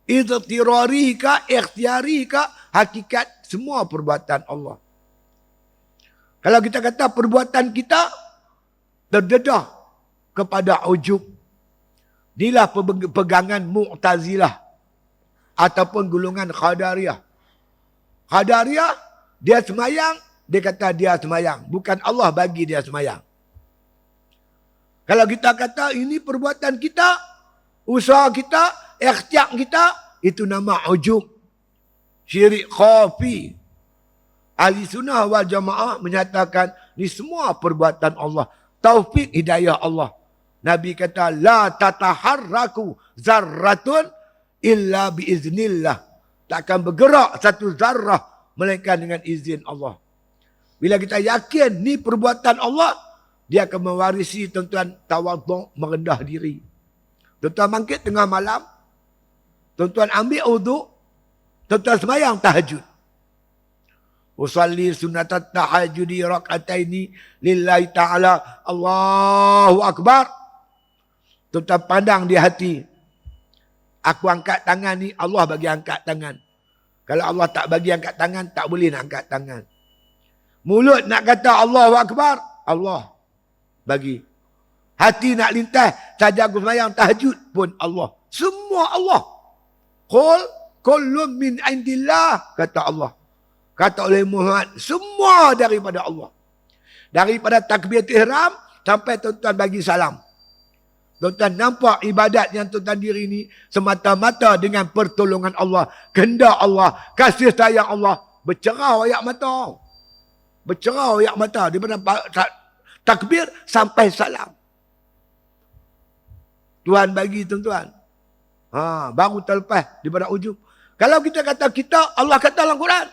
Idhtirari ka, ikhtiari ka, hakikat semua perbuatan Allah. Kalau kita kata perbuatan kita terdedah kepada ujub, inilah pegangan Mu'tazilah ataupun golongan Qadariyah. Qadariyah, dia semayang, dia kata dia semayang. Bukan Allah bagi dia semayang. Kalau kita kata ini perbuatan kita, usaha kita, ikhtiar kita, itu nama ujub. Syirik khafi. Ahli sunnah wal jamaah menyatakan, ini semua perbuatan Allah. Taufik hidayah Allah. Nabi kata, la tataharraku zarratun illa biiznillah. Takkan bergerak satu zarrah melainkan dengan izin Allah. Bila kita yakin ni perbuatan Allah, dia akan mewarisi tuan-tuan tawaduk, merendah diri. Tuan-tuan bangkit tengah malam, tuan-tuan ambil uduk, tuan-tuan semayang tahajud. Usalli sunatat tahajudi rak'ataini lillahi ta'ala, Allahu Akbar. Tuan-tuan pandang di hati, aku angkat tangan ni, Allah bagi angkat tangan. Kalau Allah tak bagi angkat tangan, tak boleh nak angkat tangan. Mulut nak kata Allahu Akbar, Allah bagi. Hati nak lintas, saja aku semayang tahajud pun Allah. Semua Allah. Qul kullun min indillah, kata Allah. Kata oleh Muhammad, semua daripada Allah. Daripada takbir ihram sampai tuan-tuan bagi salam. Tuan-tuan nampak ibadat yang tuan-tuan diri ni semata-mata dengan pertolongan Allah, kehendak Allah, kasih sayang Allah. Bercerau ayak mata. Bercerau ayak mata daripada takbir sampai salam. Tuhan bagi tuan-tuan. Baru terlepas daripada ujub. Kalau kita kata kita, Allah kata dalam Quran,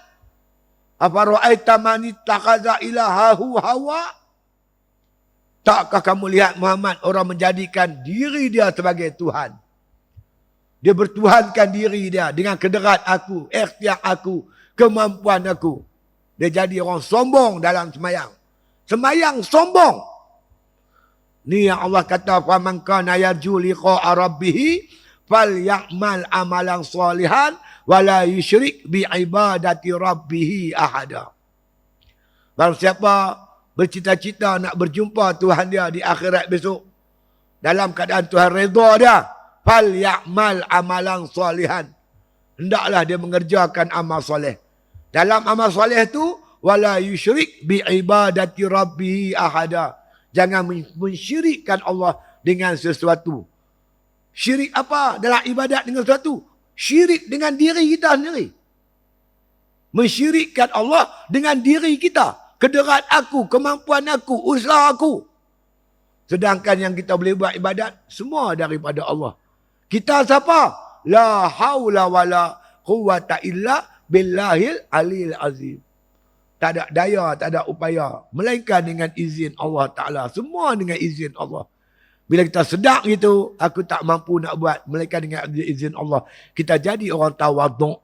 afara'aita man ittakhadha ilahahu hawa. Takkah kamu lihat Muhammad orang menjadikan diri dia sebagai Tuhan. Dia bertuhankan diri dia dengan kederat aku, ikhtiar aku, kemampuan aku. Dia jadi orang sombong dalam semayang. Semayang sombong. Ni yang Allah kata, "Faman kana yarju liqa'a rabbih falyamal amalan salihan wa la yusyrik bi ibadati rabbih ahada." Barang siapa bercita-cita nak berjumpa Tuhan dia di akhirat besok, dalam keadaan Tuhan redha dia, falyamal amalan salihan. Hendaklah dia mengerjakan amal soleh. Dalam amal soleh tu, wala yusyrik bi ibadati rabbih ahada. Jangan mensyirikkan Allah dengan sesuatu. Syirik apa dalam ibadat dengan sesuatu? Syirik dengan diri kita sendiri. Mensyirikkan Allah dengan diri kita. Kederat aku, kemampuan aku, usaha aku. Sedangkan yang kita boleh buat ibadat, semua daripada Allah. Kita siapa? La haula wala quwwata illa billahil alil azim. Tak ada daya, tak ada upaya. Melainkan dengan izin Allah Ta'ala. Semua dengan izin Allah. Bila kita sedar gitu, aku tak mampu nak buat. Melainkan dengan izin Allah. Kita jadi orang tawaduk.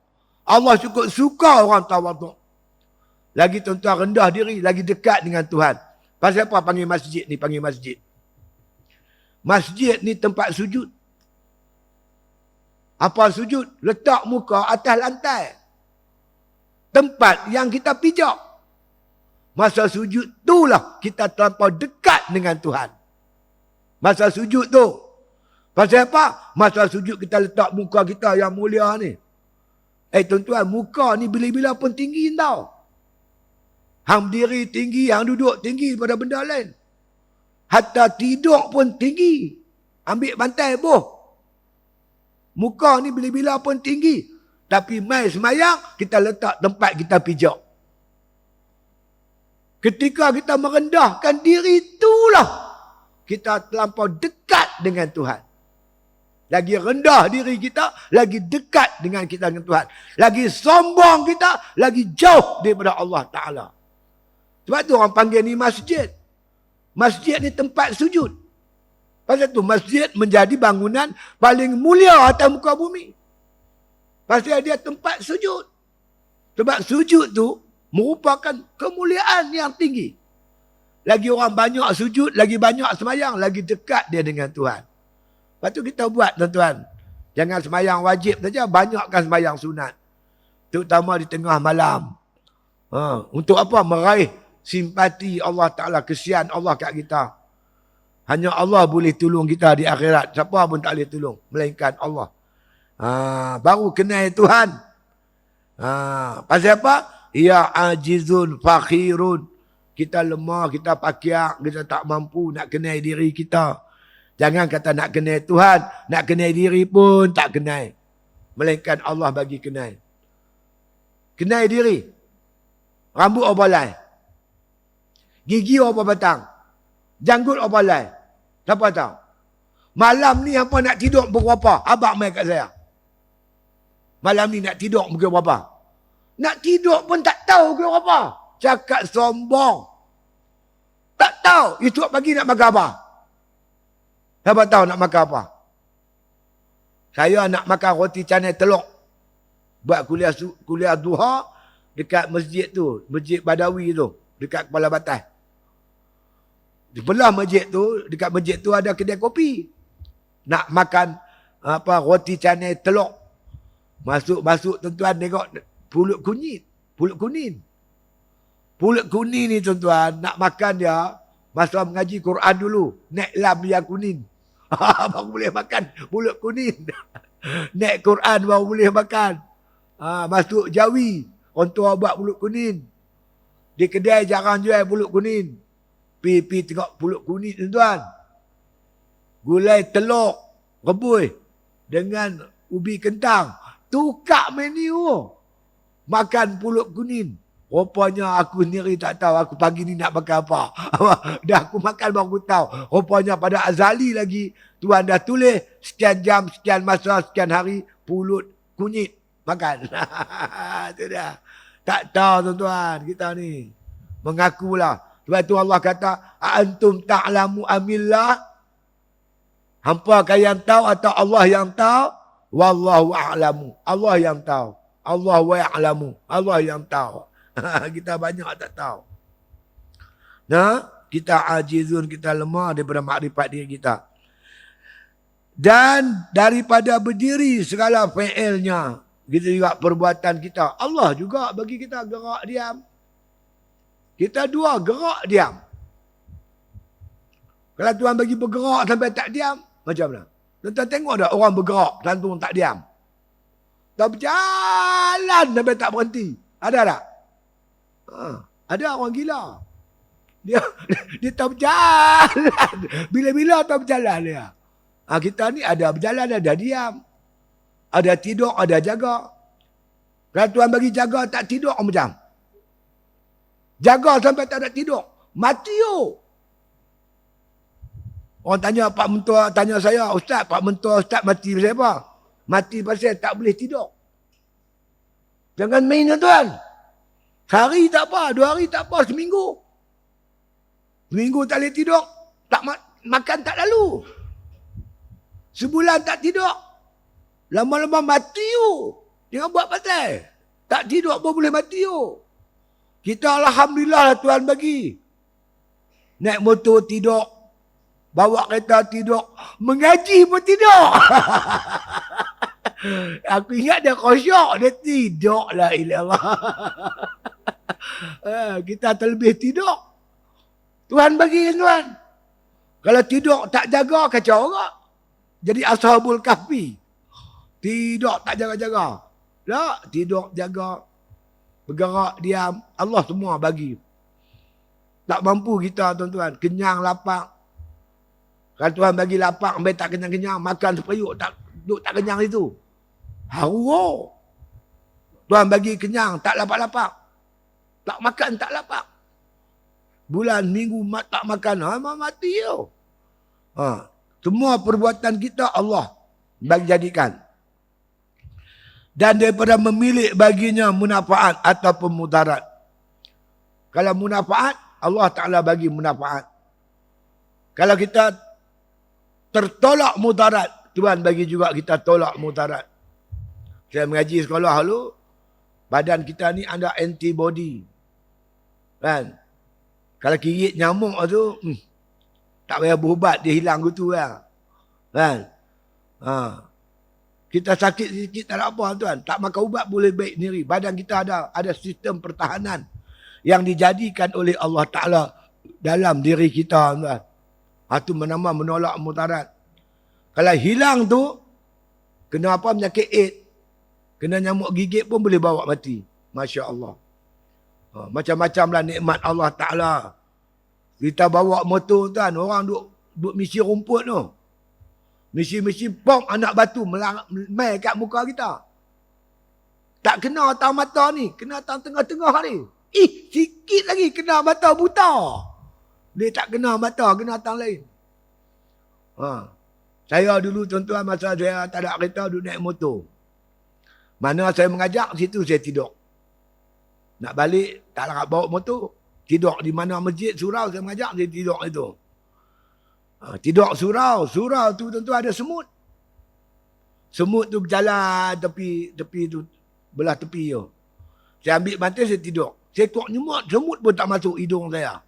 Allah cukup suka orang tawaduk. Lagi tuan-tuan rendah diri, lagi dekat dengan Tuhan. Pasal apa panggil masjid ni? Panggil masjid. Masjid ni tempat sujud. Apa sujud? Letak muka atas lantai. Tempat yang kita pijak. Masa sujud itulah kita terlampau dekat dengan Tuhan. Masa sujud tu. Pasal apa? Masa sujud kita letak muka kita yang mulia ni. Tuan-tuan, muka ni bila-bila pun tinggi tau. Hang berdiri tinggi, hang duduk tinggi daripada benda lain. Hatta tidur pun tinggi. Ambil bantai boh. Muka ni bila-bila pun tinggi. Tapi mai semayang, kita letak tempat kita pijak. Ketika kita merendahkan diri, itulah kita terlampau dekat dengan Tuhan. Lagi rendah diri kita, lagi dekat dengan kita dengan Tuhan. Lagi sombong kita, lagi jauh daripada Allah Ta'ala. Sebab tu orang panggil ni masjid. Masjid ni tempat sujud. Pasal tu masjid menjadi bangunan paling mulia atas muka bumi. Pasal dia tempat sujud. Sebab sujud tu merupakan kemuliaan yang tinggi. Lagi orang banyak sujud, lagi banyak semayang, lagi dekat dia dengan Tuhan. Lepas tu kita buat tuan-tuan. Jangan semayang wajib saja, banyakkan semayang sunat. Terutama di tengah malam. Untuk apa? Meraih simpati Allah Ta'ala, kesian Allah kat kita. Hanya Allah boleh tolong kita di akhirat. Siapa pun tak boleh tolong. Melainkan Allah. Baru kenal Tuhan. Pasal apa? Ya ajizun fakhirun. Kita lemah, kita pakiak, kita tak mampu nak kenal diri kita. Jangan kata nak kenal Tuhan. Nak kenal diri pun tak kenal. Melainkan Allah bagi kenal. Kenal diri. Rambut apa lai? Gigi apa batang? Janggut apa lai? Siapa tahu? Malam ni apa nak tidur pukul berapa? Abang main kat saya. Malam ni nak tidur pukul berapa? Nak tidur pun tak tahu pukul berapa. Cakap sombong. Tak tahu. Esok pagi nak makan apa? Siapa tahu nak makan apa? Saya nak makan roti canai telur. Buat kuliah duha dekat masjid tu. Masjid Badawi tu. Dekat Kepala Batas. Di belah masjid tu, dekat masjid tu ada kedai kopi. Nak makan roti canai telur. Masuk tuan-tuan tengok pulut kunyit. Pulut kuning. Pulut kuning ni tuan-tuan, nak makan dia, masa mengaji Quran dulu, naik lam yang kuning. Baru boleh makan pulut kuning. Naik Quran baru boleh makan. Masuk Jawi, orang tua buat pulut kuning. Di kedai jarang jual pulut kuning. Pi tengok pulut kuning tuan-tuan. Gulai telur rebus dengan ubi kentang. Tukar menu. Makan pulut kuning. Rupanya aku sendiri tak tahu aku pagi ni nak makan apa. Dah aku makan baru tahu. Rupanya pada azali lagi tuan dah tulis sekian jam, sekian masa, sekian hari pulut kunyit makan. Itu dah. Tak tahu tuan-tuan kita ni. Mengakulah Sebab tu Allah kata, antum ta'lamu amillah? Hampa kan yang tahu atau Allah yang tahu? Wallahu a'lamu. Allah yang tahu. Allah wa ya'lamu. Allah yang tahu. Kita banyak tak tahu. Nah, kita ajizun, kita lemah daripada makrifat diri kita. Dan daripada berdiri segala fi'ilnya, gitu juga perbuatan kita. Allah juga bagi kita gerak diam. Kita dua gerak diam. Kalau Tuhan bagi bergerak sampai tak diam, macam mana? Tuan tengok tak orang bergerak, lantung tak diam. Tak berjalan sampai tak berhenti. Ada tak? Ada orang gila. Dia tak berjalan. Bila-bila tak berjalan dia. Kita ni ada berjalan, ada diam. Ada tidur, ada jaga. Kalau Tuhan bagi jaga, tak tidur macam. Jaga sampai tak ada tidur. Mati yo. Orang tanya Pak Mentua, tanya saya, Ustaz, Pak Mentua, Ustaz mati pasal apa? Mati pasal tak boleh tidur. Jangan main tuan. Sehari tak apa, 2 hari tak apa, seminggu. Seminggu tak boleh tidur, tak makan tak lalu. Sebulan tak tidur. Lama-lama mati yo. Jangan buat pasal. Tak tidur pun boleh mati yo. Kita alhamdulillah lah Tuhan bagi. Naik motor tidur. Bawa kereta tidur. Mengaji pun tidur. Aku ingat dia khusyuk. Dia tidur lah ilah. Kita terlebih tidur. Tuhan bagi Tuhan. Kalau tidur tak jaga kacau orang. Jadi ashabul kahfi. Tidur tak jaga-jaga. Tak, tidur jaga. Bergerak, diam. Allah semua bagi. Tak mampu kita tuan-tuan. Kenyang, lapar. Kalau Tuhan bagi lapar, sampai tak kenyang-kenyang. Makan seperiuk, duduk tak kenyang itu. Haru. Tuhan bagi kenyang, tak lapar-lapar. Tak makan, tak lapar. Bulan, minggu, tak makan. Mati yo. Semua perbuatan kita Allah bagi jadikan. Dan daripada memilih baginya munafaat ataupun mudarat. Kalau munafaat, Allah Ta'ala bagi munafaat. Kalau kita tertolak mudarat, Tuhan bagi juga kita tolak mudarat. Saya mengaji sekolah dulu, badan kita ni ada antibody. Kan? Kalau kirit nyamuk tu, tak payah berubat, dia hilang gitu lah. Kan? Kita sakit sikit tak ada apa tuan. Tak makan ubat boleh baik sendiri. Badan kita ada sistem pertahanan yang dijadikan oleh Allah Ta'ala dalam diri kita tuan. Itu menambah menolak mudarat. Kalau hilang tu, kena apa penyakit AIDS, kena nyamuk gigit pun boleh bawa mati. Masya Allah. Macam-macamlah nikmat Allah Ta'ala. Kita bawa motor tuan, orang duk misi rumput tu. Misi-misi bom anak batu mai kat muka kita. Tak kena atas mata ni, kena atas tengah-tengah ni. Sikit lagi kena mata buta. Dia tak kena mata, kena atas lain. Saya dulu tuan-tuan masa saya tak ada kereta duduk naik motor. Mana saya mengajak, situ saya tidur. Nak balik, tak nak bawa motor. Tidur di mana masjid, surau saya mengajak, saya tidur itu. Tidur surau. Surau tu tentu ada semut. Semut tu berjalan tepi tu, belah tepi tu. Saya ambil bantal, saya tidur. Saya kuat nyemut, semut pun tak masuk hidung saya.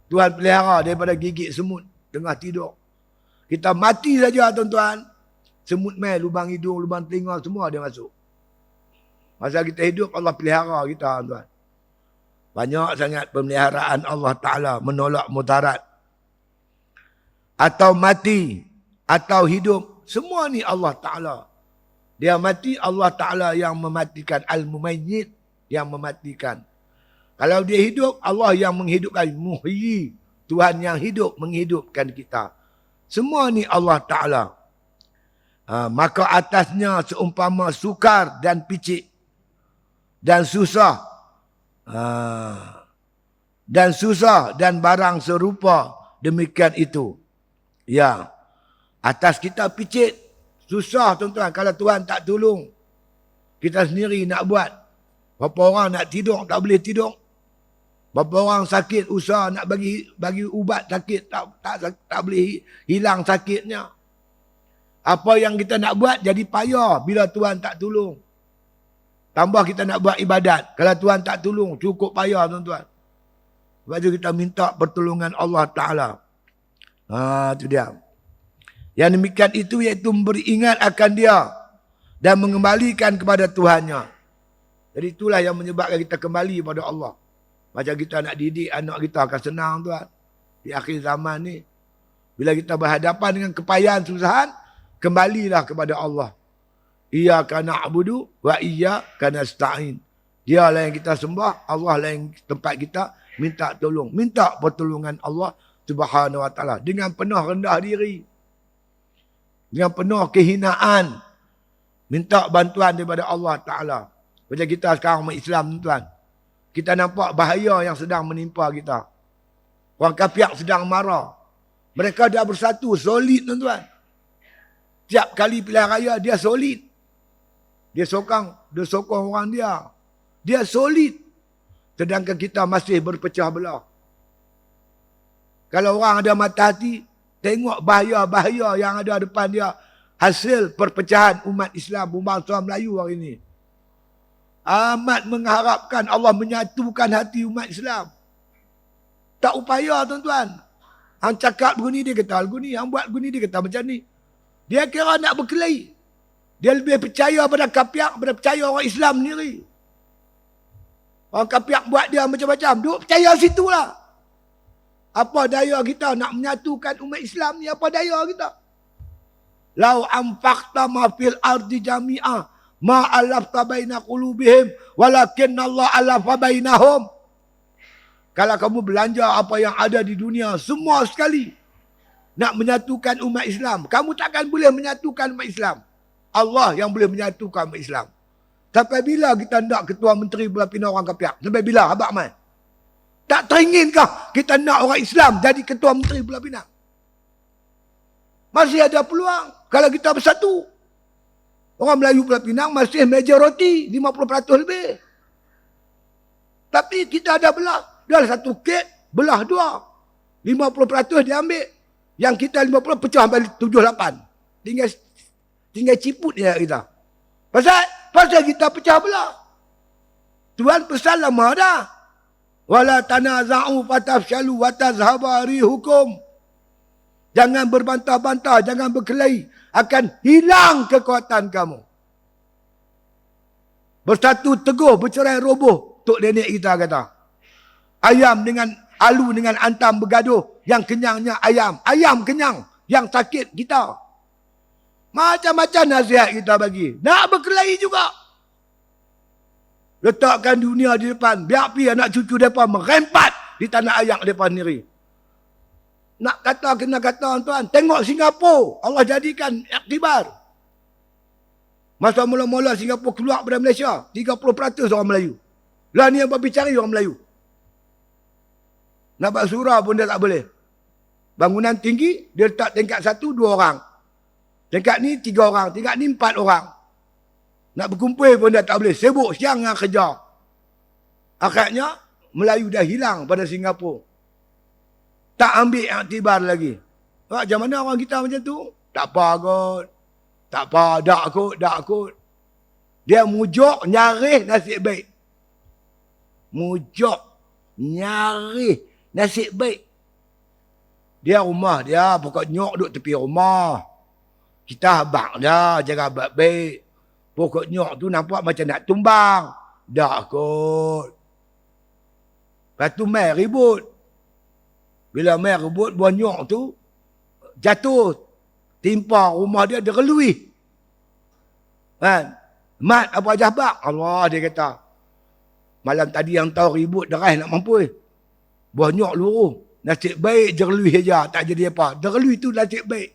Tuhan pelihara daripada gigit semut tengah tidur. Kita mati saja tuan-tuan. Semut mai lubang hidung, lubang telinga, semua dia masuk. Masa kita hidup, Allah pelihara kita tuan. Banyak sangat pemeliharaan Allah Ta'ala menolak mudarat. Atau mati, atau hidup. Semua ni Allah Ta'ala. Dia mati, Allah Ta'ala yang mematikan. Al-Mumayyid yang mematikan. Kalau dia hidup, Allah yang menghidupkan. Muhyi, Tuhan yang hidup menghidupkan kita. Semua ni Allah Ta'ala. Maka atasnya seumpama sukar dan picik. Dan susah. Dan susah dan barang serupa. Demikian itu. Ya, atas kita picit, susah tuan-tuan. Kalau Tuhan tak tolong, kita sendiri nak buat. Berapa orang nak tidur, tak boleh tidur. Berapa orang sakit usaha nak bagi ubat sakit tak boleh hilang sakitnya. Apa yang kita nak buat jadi payah bila Tuhan tak tolong. Tambah kita nak buat ibadat. Kalau Tuhan tak tolong, cukup payah tuan-tuan. Sebab tu kita minta pertolongan Allah Ta'ala. Itu dia. Yang demikian itu iaitu memberi ingat akan dia dan mengembalikan kepada Tuhannya. Jadi itulah yang menyebabkan kita kembali kepada Allah. Macam kita nak didik anak kita akan senang tuan. Di akhir zaman ni. Bila kita berhadapan dengan kepayahan susahan, kembalilah kepada Allah. Iyyaka na'budu wa iyyaka nasta'in. Dialah yang kita sembah, Allah lah yang tempat kita minta tolong. Minta pertolongan Allah Subhanahu wa taala dengan penuh rendah diri. Dengan penuh kehinaan. Minta bantuan daripada Allah Ta'ala. Macam kita sekarang umat Islam tuan. Kita nampak bahaya yang sedang menimpa kita. Orang kafir sedang marah. Mereka dah bersatu, solid tuan-tuan. Tiap kali pilihan raya, dia solid. Dia sokong orang dia. Dia solid. Sedangkan kita masih berpecah belah. Kalau orang ada mata hati, tengok bahaya-bahaya yang ada depan dia. Hasil perpecahan umat Islam, bangsa Melayu hari ini. Amat mengharapkan Allah menyatukan hati umat Islam. Tak upaya tuan-tuan. Hang cakap begini dia kata begini, hang buat begini dia kata macam ni. Dia kira nak berkelahi. Dia lebih percaya pada kapiak daripada percaya orang Islam sendiri. Orang kapiak buat dia macam-macam, duk percaya situlah. Apa daya kita nak menyatukan umat Islam ni, apa daya kita? Lau anfaqta ma fil ardi jami'ah ma alafta baina qulubihim walakin Allah alafa bainahum. Kalau kamu belanja apa yang ada di dunia semua sekali nak menyatukan umat Islam, kamu takkan boleh menyatukan umat Islam. Allah yang boleh menyatukan umat Islam. Sampai bila kita nak ketua menteri belah pina orang kafir? Sampai bila abang mai? Tak teringinkah kita nak orang Islam jadi ketua menteri belah pina? Masih ada peluang kalau kita bersatu. Orang Melayu Pulau Pinang masih majoriti 50% lebih. Tapi kita ada belah. Dalam satu kek, belah dua. 50% dia ambil. Yang kita 50 pecah balik 78. Tinggal ciput dia kita. Pasal kita pecah belah. Tuhan pesan lama dah. Wala tanaza'u fatafshalu wa tazhaba rihukum. Jangan berbantah-bantah, jangan berkelahi. Akan hilang kekuatan kamu. Bersatu teguh, bercerai roboh. Tok nenek kita kata. Ayam dengan alu dengan antam bergaduh. Yang kenyangnya ayam. Ayam kenyang. Yang sakit kita. Macam-macam nasihat kita bagi. Nak berkelahi juga. Letakkan dunia di depan. Biar pi anak cucu mereka merempat di tanah ayak mereka sendiri. Nak kata, kena kata tuan. Tengok Singapura. Allah jadikan iktibar. Masa mula-mula Singapura keluar daripada Malaysia. 30% orang Melayu. Lah ni yang berbicara orang Melayu. Nak buat surau pun dia tak boleh. Bangunan tinggi, dia letak tingkat 1, 2 orang. Tingkat ni 3 orang. Tingkat ni 4 orang. Nak berkumpul pun dia tak boleh. Sibuk siang dengan kerja. Akhirnya, Melayu dah hilang pada Singapura. Tak ambil iktibar lagi. Macam mana orang kita macam tu? Tak apa kot. Tak apa, dak kot. Dia mujuk, nyaris nasib baik. Mujuk, nyaris nasib baik. Dia rumah dia, pokok nyok duduk tepi rumah. Kita habak dia, jaga baik-baik. Pokok nyok tu nampak macam nak tumbang. Dak kot. Lepas tu mai ribut. Bila mai rebut, buah nyok tu jatuh. Timpa rumah dia, dia relui. Kan? Mat apa jahbak? Allah dia kata. Malam tadi yang tahu ribut, deras nak mampu. Buah nyok luruh. Nasib baik je relui saja. Tak jadi apa. Dia relui tu nasib baik.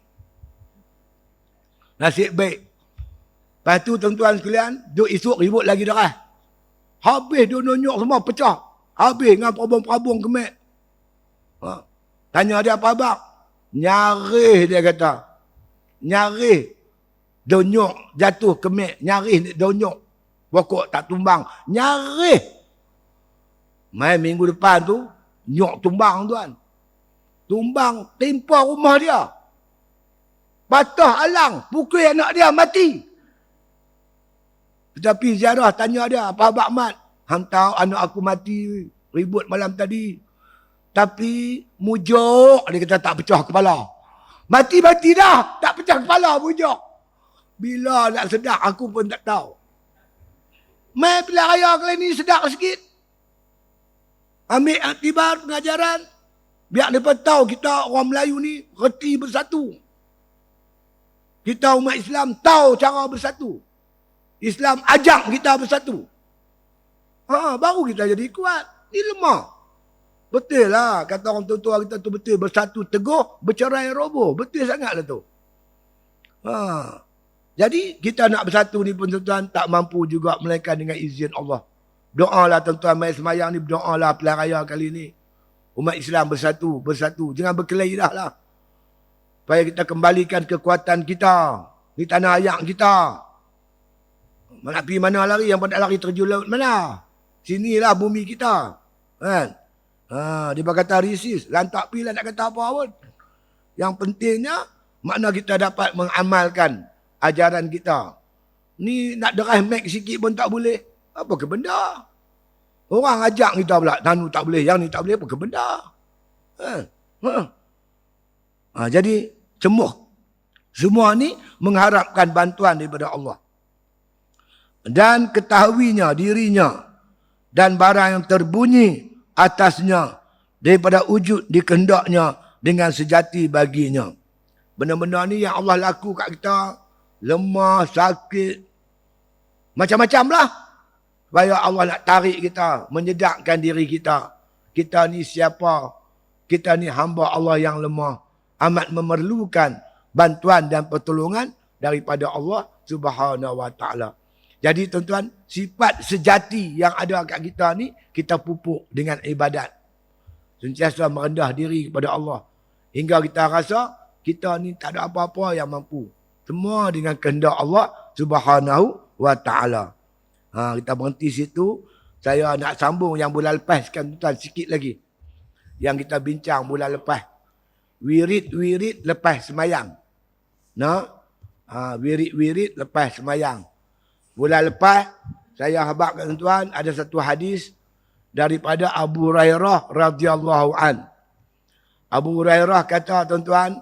Nasib baik. Lepas tu tuan-tuan sekalian, duk esok ribut lagi deras. Habis dua nyok semua pecah. Habis dengan perabung-perabung kemek. Tanya dia apa abang? Nyaris dia kata. Nyaris. Donyok jatuh kemek. Nyaris donyok. Pokok tak tumbang. Nyaris. Mai minggu depan tu, nyok tumbang tuan. Tumbang timpa rumah dia. Patah alang, pukul anak dia mati. Tetapi ziarah tanya dia, Pak Abang Ahmad, hang tahu anak aku mati, ribut malam tadi. Tapi mujuk, dia kata tak pecah kepala. Mati-mati dah, tak pecah kepala mujuk. Bila nak sedar, aku pun tak tahu. Mai pilihan raya kali ni sedar sikit. Ambil aktibar pengajaran. Biar mereka tahu kita orang Melayu ni reti bersatu. Kita umat Islam tahu cara bersatu. Islam ajak kita bersatu. Baru kita jadi kuat. Ni lemah. Betul lah. Kata orang tua-tua kita tu betul. Bersatu teguh, bercerai roboh. Betul sangat lah tu. Jadi kita nak bersatu ni pun tuan-tuan tak mampu juga melainkan dengan izin Allah. Doalah tuan-tuan mai semayang ni, berdoalah pilihan raya kali ni. Umat Islam bersatu, bersatu. Jangan berkelahi dah lah. Supaya kita kembalikan kekuatan kita. Ni tanah ayak kita. Nak pergi mana lari, yang pada lari terjun laut mana? Sinilah bumi kita. Kan? Dia berkata resist. Lantak pergi lah nak kata apa pun. Yang pentingnya, makna kita dapat mengamalkan ajaran kita. Ni nak derah mic sikit pun tak boleh. Apa ke benda? Orang ajak kita pula. Nanu tak boleh, yang ni tak boleh. Apa ke benda? Jadi, semua ni mengharapkan bantuan daripada Allah. Dan ketahuinya dirinya dan barang yang terbunyi atasnya daripada wujud dikehendaknya dengan sejati baginya. Benda-benda ni yang Allah laku kat kita, lemah, sakit, macam-macam lah. Supaya Allah nak tarik kita, menyedakkan diri kita. Kita ni siapa? Kita ni hamba Allah yang lemah. Amat memerlukan bantuan dan pertolongan daripada Allah Subhanahu Wa Taala. Jadi tuan-tuan, sifat sejati yang ada kat kita ni, kita pupuk dengan ibadat. Sentiasa merendah diri kepada Allah. Hingga kita rasa, kita ni tak ada apa-apa yang mampu. Semua dengan kehendak Allah Subhanahu Wa Taala. Kita berhenti situ. Saya nak sambung yang bulan lepas kan tuan sikit lagi. Yang kita bincang bulan lepas. Wirid-wirid lepas semayang. Wirid-wirid lepas semayang. Bulan lepas, saya habaq kat tuan ada satu hadis daripada Abu Hurairah radhiyallahu an. Abu Hurairah kata tuan-tuan,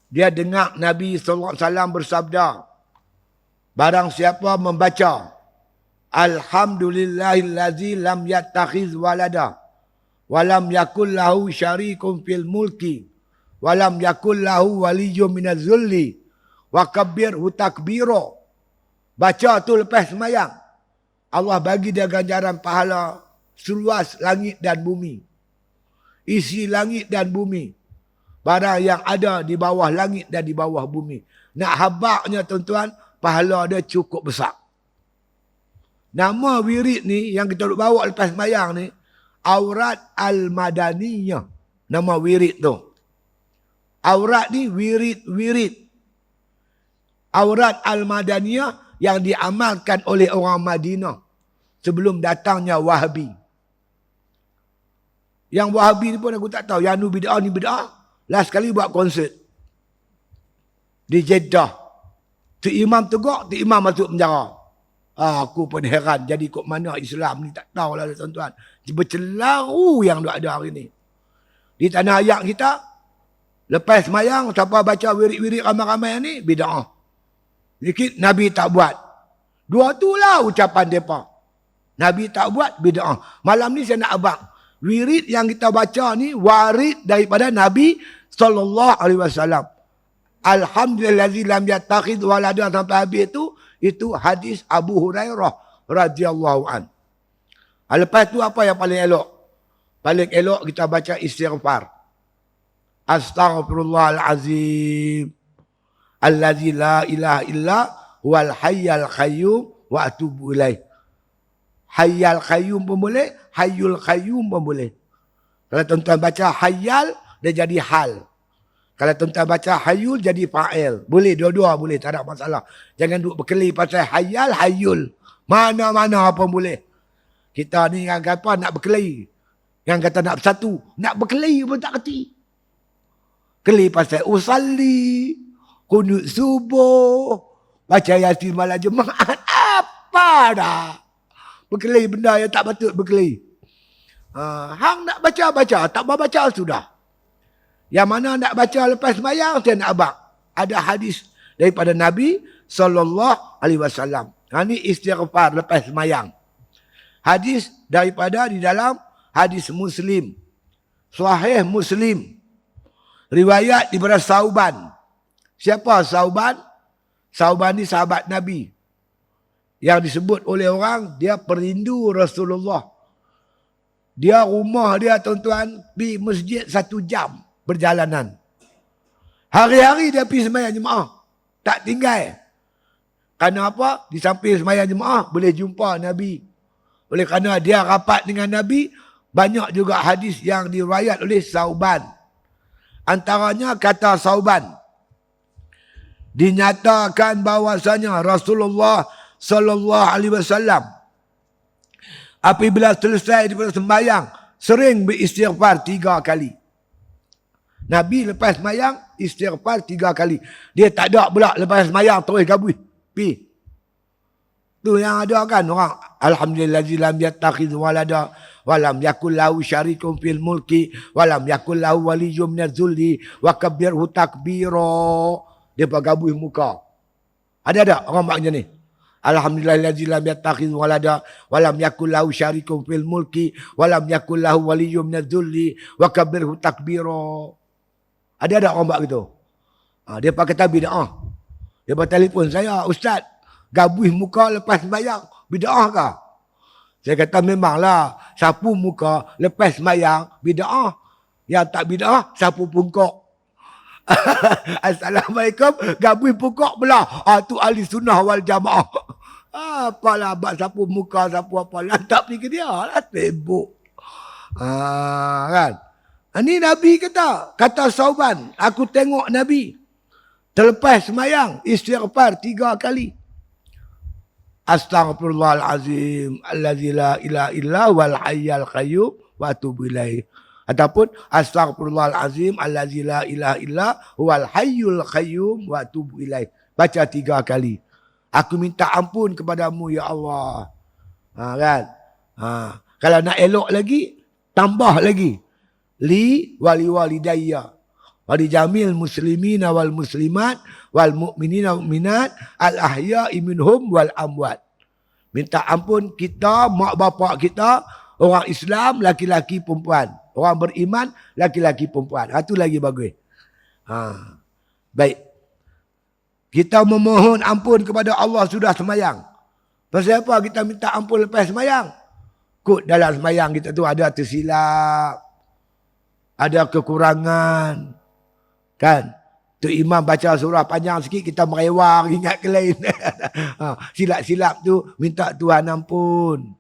dia dengar Nabi sallallahu alaihi wasallam bersabda, barang siapa membaca Alhamdulillahillazi lam yattakhiz walada wa lam yakul lahu syarikun fil mulki wa lam yakul lahu waliyyun minaz zulli wa kabbirhu takbira. Baca tu lepas semayang. Allah bagi dia ganjaran pahala seluas langit dan bumi. Isi langit dan bumi. Barang yang ada di bawah langit dan di bawah bumi. Nak habaknya tuan-tuan, pahala dia cukup besar. Nama wirid ni yang kita bawa lepas semayang ni, Aurat Al-Madaniyah. Nama wirid tu. Aurat ni wirid. Aurat Al-Madaniyah yang diamalkan oleh orang Madinah sebelum datangnya Wahabi. Yang Wahabi ni pun aku tak tahu. Yang ni bid'ah. Last kali buat konsert di Jeddah. Tu imam tegak, tu imam masuk penjara. Aku pun heran. Jadi kok mana Islam ni tak tahulah tuan-tuan. Bercelaru yang ada hari ni. Di tanah ayak kita, lepas semayang, siapa baca wirid-wirid ramai-ramai ni, bid'ah. Sikit Nabi tak buat. Dua tu lah ucapan mereka. Nabi tak buat, bid'ah. Malam ni saya nak abang. Wirid yang kita baca ni, warid daripada Nabi SAW. Alhamdulillahi lam yattakhidh walada sampai habis tu, itu hadis Abu Hurairah radhiyallahu an. Lepas tu apa yang paling elok? Paling elok kita baca istighfar. Astaghfirullahalazim. Allazi la ilaha illa huwal hayyul qayyum wa atubu ilaih. Hayyul qayyum pun boleh, hayyul qayyum pun boleh. Kalau tuan-tuan baca hayyal, dia jadi hal. Kalau tuan-tuan baca hayyul, jadi fa'il. Boleh, dua-dua boleh, tak ada masalah. Jangan duduk berkeli pasal hayyal, hayyul. Mana-mana pun boleh. Kita ni yang kata nak berkelahi. Yang kata nak bersatu. Nak berkelahi pun tak kerti. Kelahi pasal usalli, kunut subuh, baca yasin malam Jumaat. Apa dah? Berkelahi benda yang tak patut berkelahi. Hang nak baca-baca, tak mau baca sudah. Yang mana nak baca lepas sembahyang, saya nak abang. Ada hadis daripada Nabi SAW. Ini istighfar lepas sembahyang. Hadis daripada di dalam hadis Muslim. Sahih Muslim. Riwayat daripada Sauban. Siapa Sauban? Sauban ni sahabat Nabi. Yang disebut oleh orang, dia perindu Rasulullah. Dia rumah dia tuan-tuan, pergi masjid 1 jam perjalanan. Hari-hari dia pergi sembahyang jemaah. Tak tinggal. Kerana apa? Di samping sembahyang jemaah, boleh jumpa Nabi. Oleh kerana dia rapat dengan Nabi, banyak juga hadis yang diriwayat oleh Sauban. Antaranya kata Sauban, dinyatakan bahawasanya Rasulullah sallallahu alaihi wasallam apabila selesai daripada sembahyang sering beristighfar 3 kali. Nabi lepas sembahyang istighfar 3 kali. Dia tak ada pula lepas sembahyang terus gabui. Pi. Tu yang ada kan orang, alhamdulillazi lam yattakhidh walada wa lam yakul lahu syarikun fil mulki wa lam yakul lahu waliyyun minaz-zulli wa kabbirhu takbira. Dia gabui muka. Ada orang buat macam ni. Alhamdulillazi lam yattakhidh walada wa lam yakul lahu syarikun fil mulki wa lam yakul lahu waliyyun minaz-zulli wa kabbirhu takbira. Ada orang buat gitu. Dia pakai bid'ah. Dia bertelefon saya, ustaz, gabui muka lepas sembahyang, bid'ah ke? Saya kata memanglah, sapu muka lepas sembahyang, bid'ah. Yang tak bid'ah, sapu pungkok. Assalamualaikum, gabui pungkok belah. Tu ahli sunnah wal jamaah. Apalah abang sapu muka, sapu apalah. Tak fikir dia lah, sibuk. Kan? Ini Nabi kata Sauban, aku tengok Nabi terlepas sembahyang istighfar 3 kali. Astaghfirullahalazim allazi la ilaha illa wal hayyul qayyum wa atubu ilaih. Ataupun astaghfirullahalazim allazi la ilaha illa wal hayyul qayyum wa atubu ilaih. Baca 3 kali. Aku minta ampun kepadamu ya Allah. Kan? Kalau nak elok lagi, tambah lagi. Li wali walidayya wali jamil muslimina wal muslimat wal mu'minina wal mu'minat al ahya'i minhum wal amwat. Minta ampun kita, mak bapak kita, orang Islam, laki-laki perempuan. Orang beriman, laki-laki perempuan. Itu lagi bagus. Baik. Kita memohon ampun kepada Allah sudah sembahyang. Pasal apa kita minta ampun lepas sembahyang? Kut dalam sembahyang kita tu ada tersilap, ada kekurangan, kan? Tu imam baca surah panjang sikit, kita merewang ingat ke lain. Silap-silap tu minta Tuhan ampun,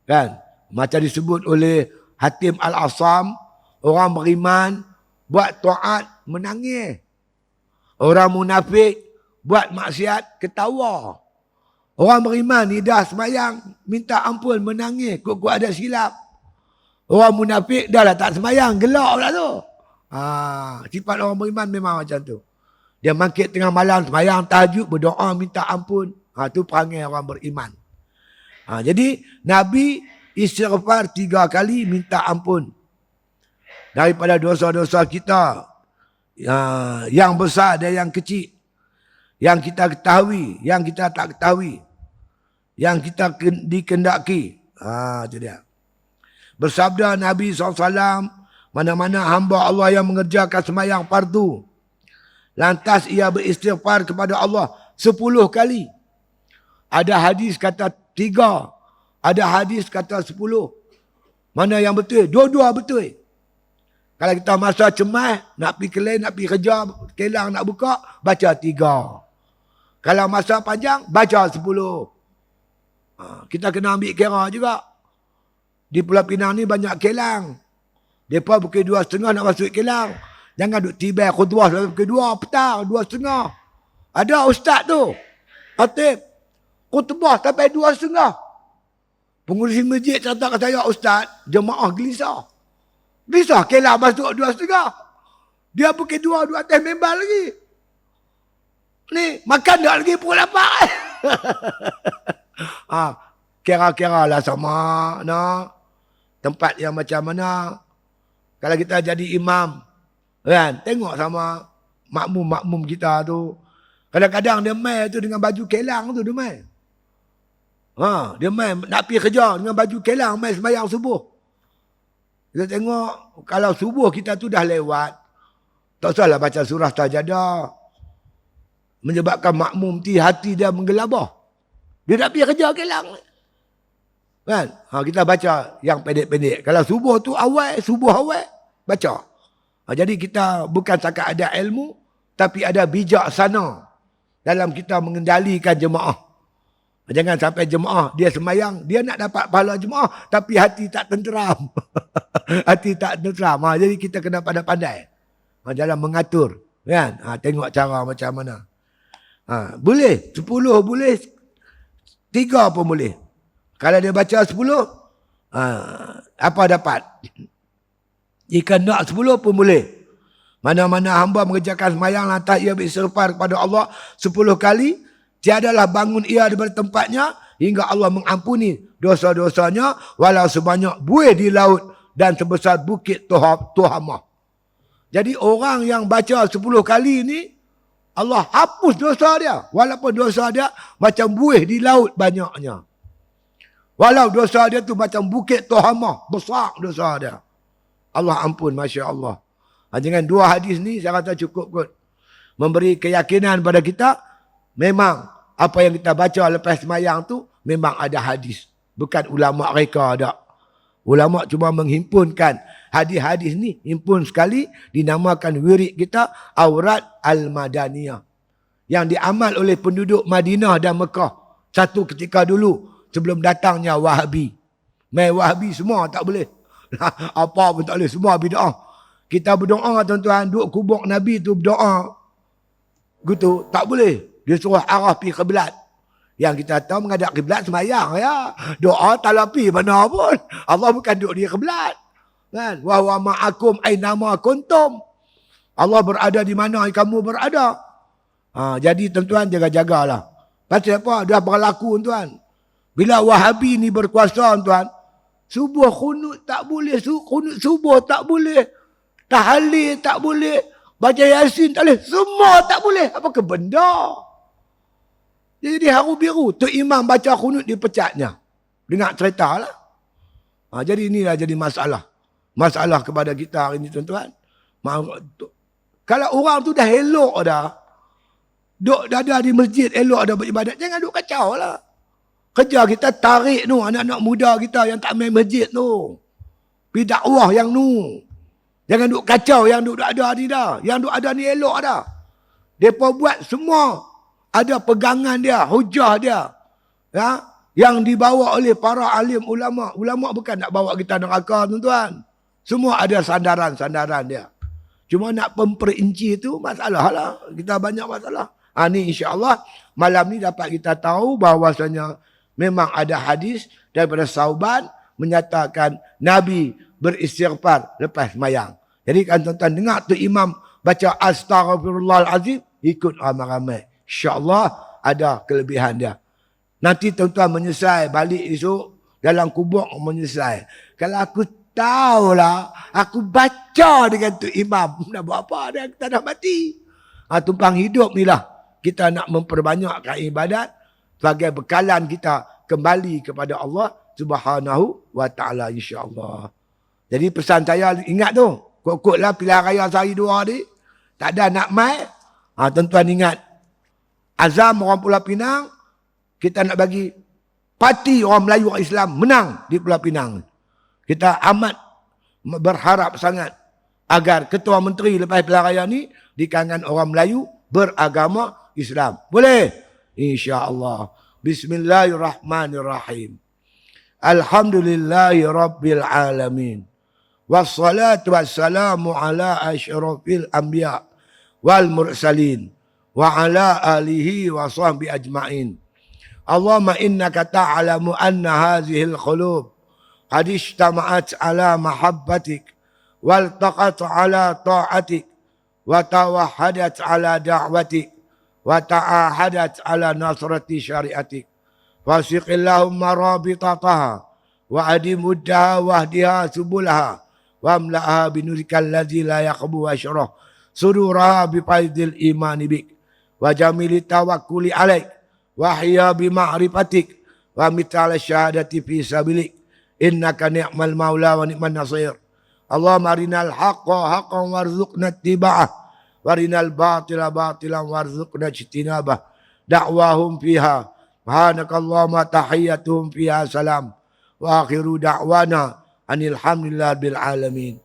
kan? Macam disebut oleh Hatim Al-Asam, orang beriman buat taat menangis, orang munafik buat maksiat ketawa. Orang beriman ni dah sembahyang minta ampun menangis, kok ada silap. Orang munafik dah lah tak sembahyang, gelak pula tu. Sifat orang beriman memang macam tu. Dia bangkit tengah malam, sembahyang tahajud, berdoa minta ampun. Tu perangai orang beriman. Jadi Nabi istighfar 3 kali minta ampun daripada dosa-dosa kita, yang besar dan yang kecil, yang kita ketahui, yang kita tak ketahui, yang kita dikendaki. Itu dia. Bersabda Nabi SAW, mana-mana hamba Allah yang mengerjakan sembahyang fardu, lantas ia beristighfar kepada Allah 10 kali. Ada hadis kata 3, ada hadis kata 10. Mana yang betul? Dua-dua betul. Kalau kita masa cemas, nak pergi kelai, nak pergi kerja, kelang nak buka, baca 3. Kalau masa panjang, baca 10. Kita kena ambil kira juga. Di Pulau Pinang ni banyak kelang. Mereka pukul 2.30 nak masuk kelang. Jangan duduk tiba khutbah sampai pukul 2 petang, 2.30. Ada ustaz tu, Hatib, khutbah sampai 2.30. Pengurusi masjid kata kat saya, Ustaz, jemaah gelisah. Gelisah, kelah masuk 2.5. Dia pakai 2 atas member lagi. Ni, makan tak lagi pukul 8. Kira-kira lah sama. Nah, tempat yang macam mana. Kalau kita jadi imam, kan, tengok sama makmum-makmum kita tu. Kadang-kadang dia main tu dengan baju kelang tu dia main. Dia main nak pergi kerja dengan baju kelang, main sembahyang subuh. Kita tengok kalau subuh kita tu dah lewat, tak usahlah baca surah Sajadah. Menyebabkan makmum hati dia menggelabah. Dia nak pergi kerja kelang. Kan? Kita baca yang pendek-pendek. Kalau subuh tu awal, baca. Jadi kita bukan setakat ada ilmu, tapi ada bijaksana dalam kita mengendalikan jemaah. Jangan sampai jemaah dia sembahyang, dia nak dapat pahala jemaah, tapi hati tak tenteram. Hati tak tenteram. Jadi kita kena pandai-pandai dalam mengatur. Kan? Tengok cara macam mana. Boleh 10 boleh, 3 pun boleh. Kalau dia baca 10, apa dapat? Jika nak 10 pun boleh. Mana-mana hamba mengerjakan sembahyang lantas ia beristighfar kepada Allah 10 kali, tiadalah bangun ia daripada tempatnya hingga Allah mengampuni dosa-dosanya walau sebanyak buih di laut dan sebesar bukit Tuhamah. Jadi orang yang baca 10 kali ni, Allah hapus dosa dia. Walaupun dosa dia macam buih di laut banyaknya. Walau dosa dia tu macam bukit Tuhamah, besar dosa dia. Allah ampun, Masya Allah. Dengan 2 hadis ni saya kata cukup kot. Memberi keyakinan pada kita, memang apa yang kita baca lepas semayang tu, memang ada hadis. Bukan ulama' mereka ada. Ulama' cuma menghimpunkan hadis-hadis ni, himpun sekali, dinamakan wirid kita, Aurat Al-Madaniyah. Yang diamal oleh penduduk Madinah dan Mekah. Satu ketika dulu, sebelum datangnya Wahabi. Main Wahabi semua tak boleh. Apa pun tak boleh, semua bid'ah. Kita berdoa tuan-tuan, duduk kubur Nabi tu berdoa. Gitu, tak boleh. Dia suruh arah pergi kiblat. Yang kita tahu menghadap kiblat semayang ya. Doa tak lapi mana pun. Allah bukan duduk di kiblat. Kan? Wa huwa ma'akum aynama kuntum. Allah berada di mana kamu berada. Jadi tuan-tuan jaga-jagalah. Pasal apa? Dah berlaku tuan. Bila Wahabi ni berkuasa tuan, subuh kunut tak boleh, kunut subuh tak boleh, tahlil tak boleh, baca Yasin tak boleh, semua tak boleh. Apa ke benda? Jadi haru biru. Tu imam baca kunut dipecatnya. Dengar cerita lah. Jadi inilah jadi masalah. Masalah kepada kita hari ini tuan-tuan. Kalau orang tu dah elok dah, duk ada di masjid elok dah beribadat, jangan duk kacau lah. Kerja kita tarik tu anak-anak muda kita yang tak main masjid tu. Pergi dakwah yang tu. Jangan duk kacau yang duk ada ni dah. Yang duk ada ni elok dah. Mereka buat semua. Ada pegangan dia, hujah dia. Ya? Yang dibawa oleh para alim ulama. Ulama bukan nak bawa kita neraka tuan-tuan. Semua ada sandaran-sandaran dia. Cuma nak memperinci tu masalah lah. Kita banyak masalah. Ni insya-Allah malam ni dapat kita tahu bahawasanya memang ada hadis daripada Sauban menyatakan Nabi beristighfar lepas sembahyang. Jadi kan tuan-tuan dengar tu imam baca Astaghfirullahalazim, ikut ramai-ramai. InsyaAllah ada kelebihan dia. Nanti tuan-tuan menyesal balik esok dalam kubur menyesal. Kalau aku tahulah, aku baca dengan tu imam, nak buat apa dia, kita dah mati. Tumpang hidup ni lah. Kita nak memperbanyakkan ibadat sebagai bekalan kita kembali kepada Allah Subhanahu wa ta'ala insya-Allah. Jadi pesan saya ingat tu, kok-koklah pilihan raya sehari 2 hari, tak ada nak mai. Tuan-tuan ingat, azam orang Pulau Pinang, kita nak bagi parti orang Melayu orang Islam menang di Pulau Pinang. Kita amat berharap sangat agar ketua menteri lepas pilihan raya ni di kalangan orang Melayu beragama Islam. Boleh? InsyaAllah. Bismillahirrahmanirrahim. Alhamdulillahi Rabbil Alamin. Wassalatu wassalamu ala asyrafil anbiya wal mursalin. Wa ala alihi wa sahbihi ajma'in. Allahumma innaka ta'lamu anna hadhihi al-qulub qad ijtama'at ala mahabbatik waltaqat ala ta'atik wa tawahhadat ala da'watik wa ta'ahadat ala nasrati syariatik. Fasiqillahumma rabitataha wa adimuddaha wahdiha subulaha wa amla'aha binurikal ladzi la yaqbu asyrah sururaha bifaidil imani bik wa jamili tawakkuli alaik wa hiya bima'rifatik wa mitala syahadati fi sabilik innaka ni'mal maula wa ni'man nasir. Allahumma arinal haqqa haqqan warzuqna ittiba'ah warinal batila batilan warzuqna ijtinabah. Da'wahum fiha subhanakallahumma tahiyyatuhum fiha salam wa akhiru da'wana anil hamdulillah bil alamin.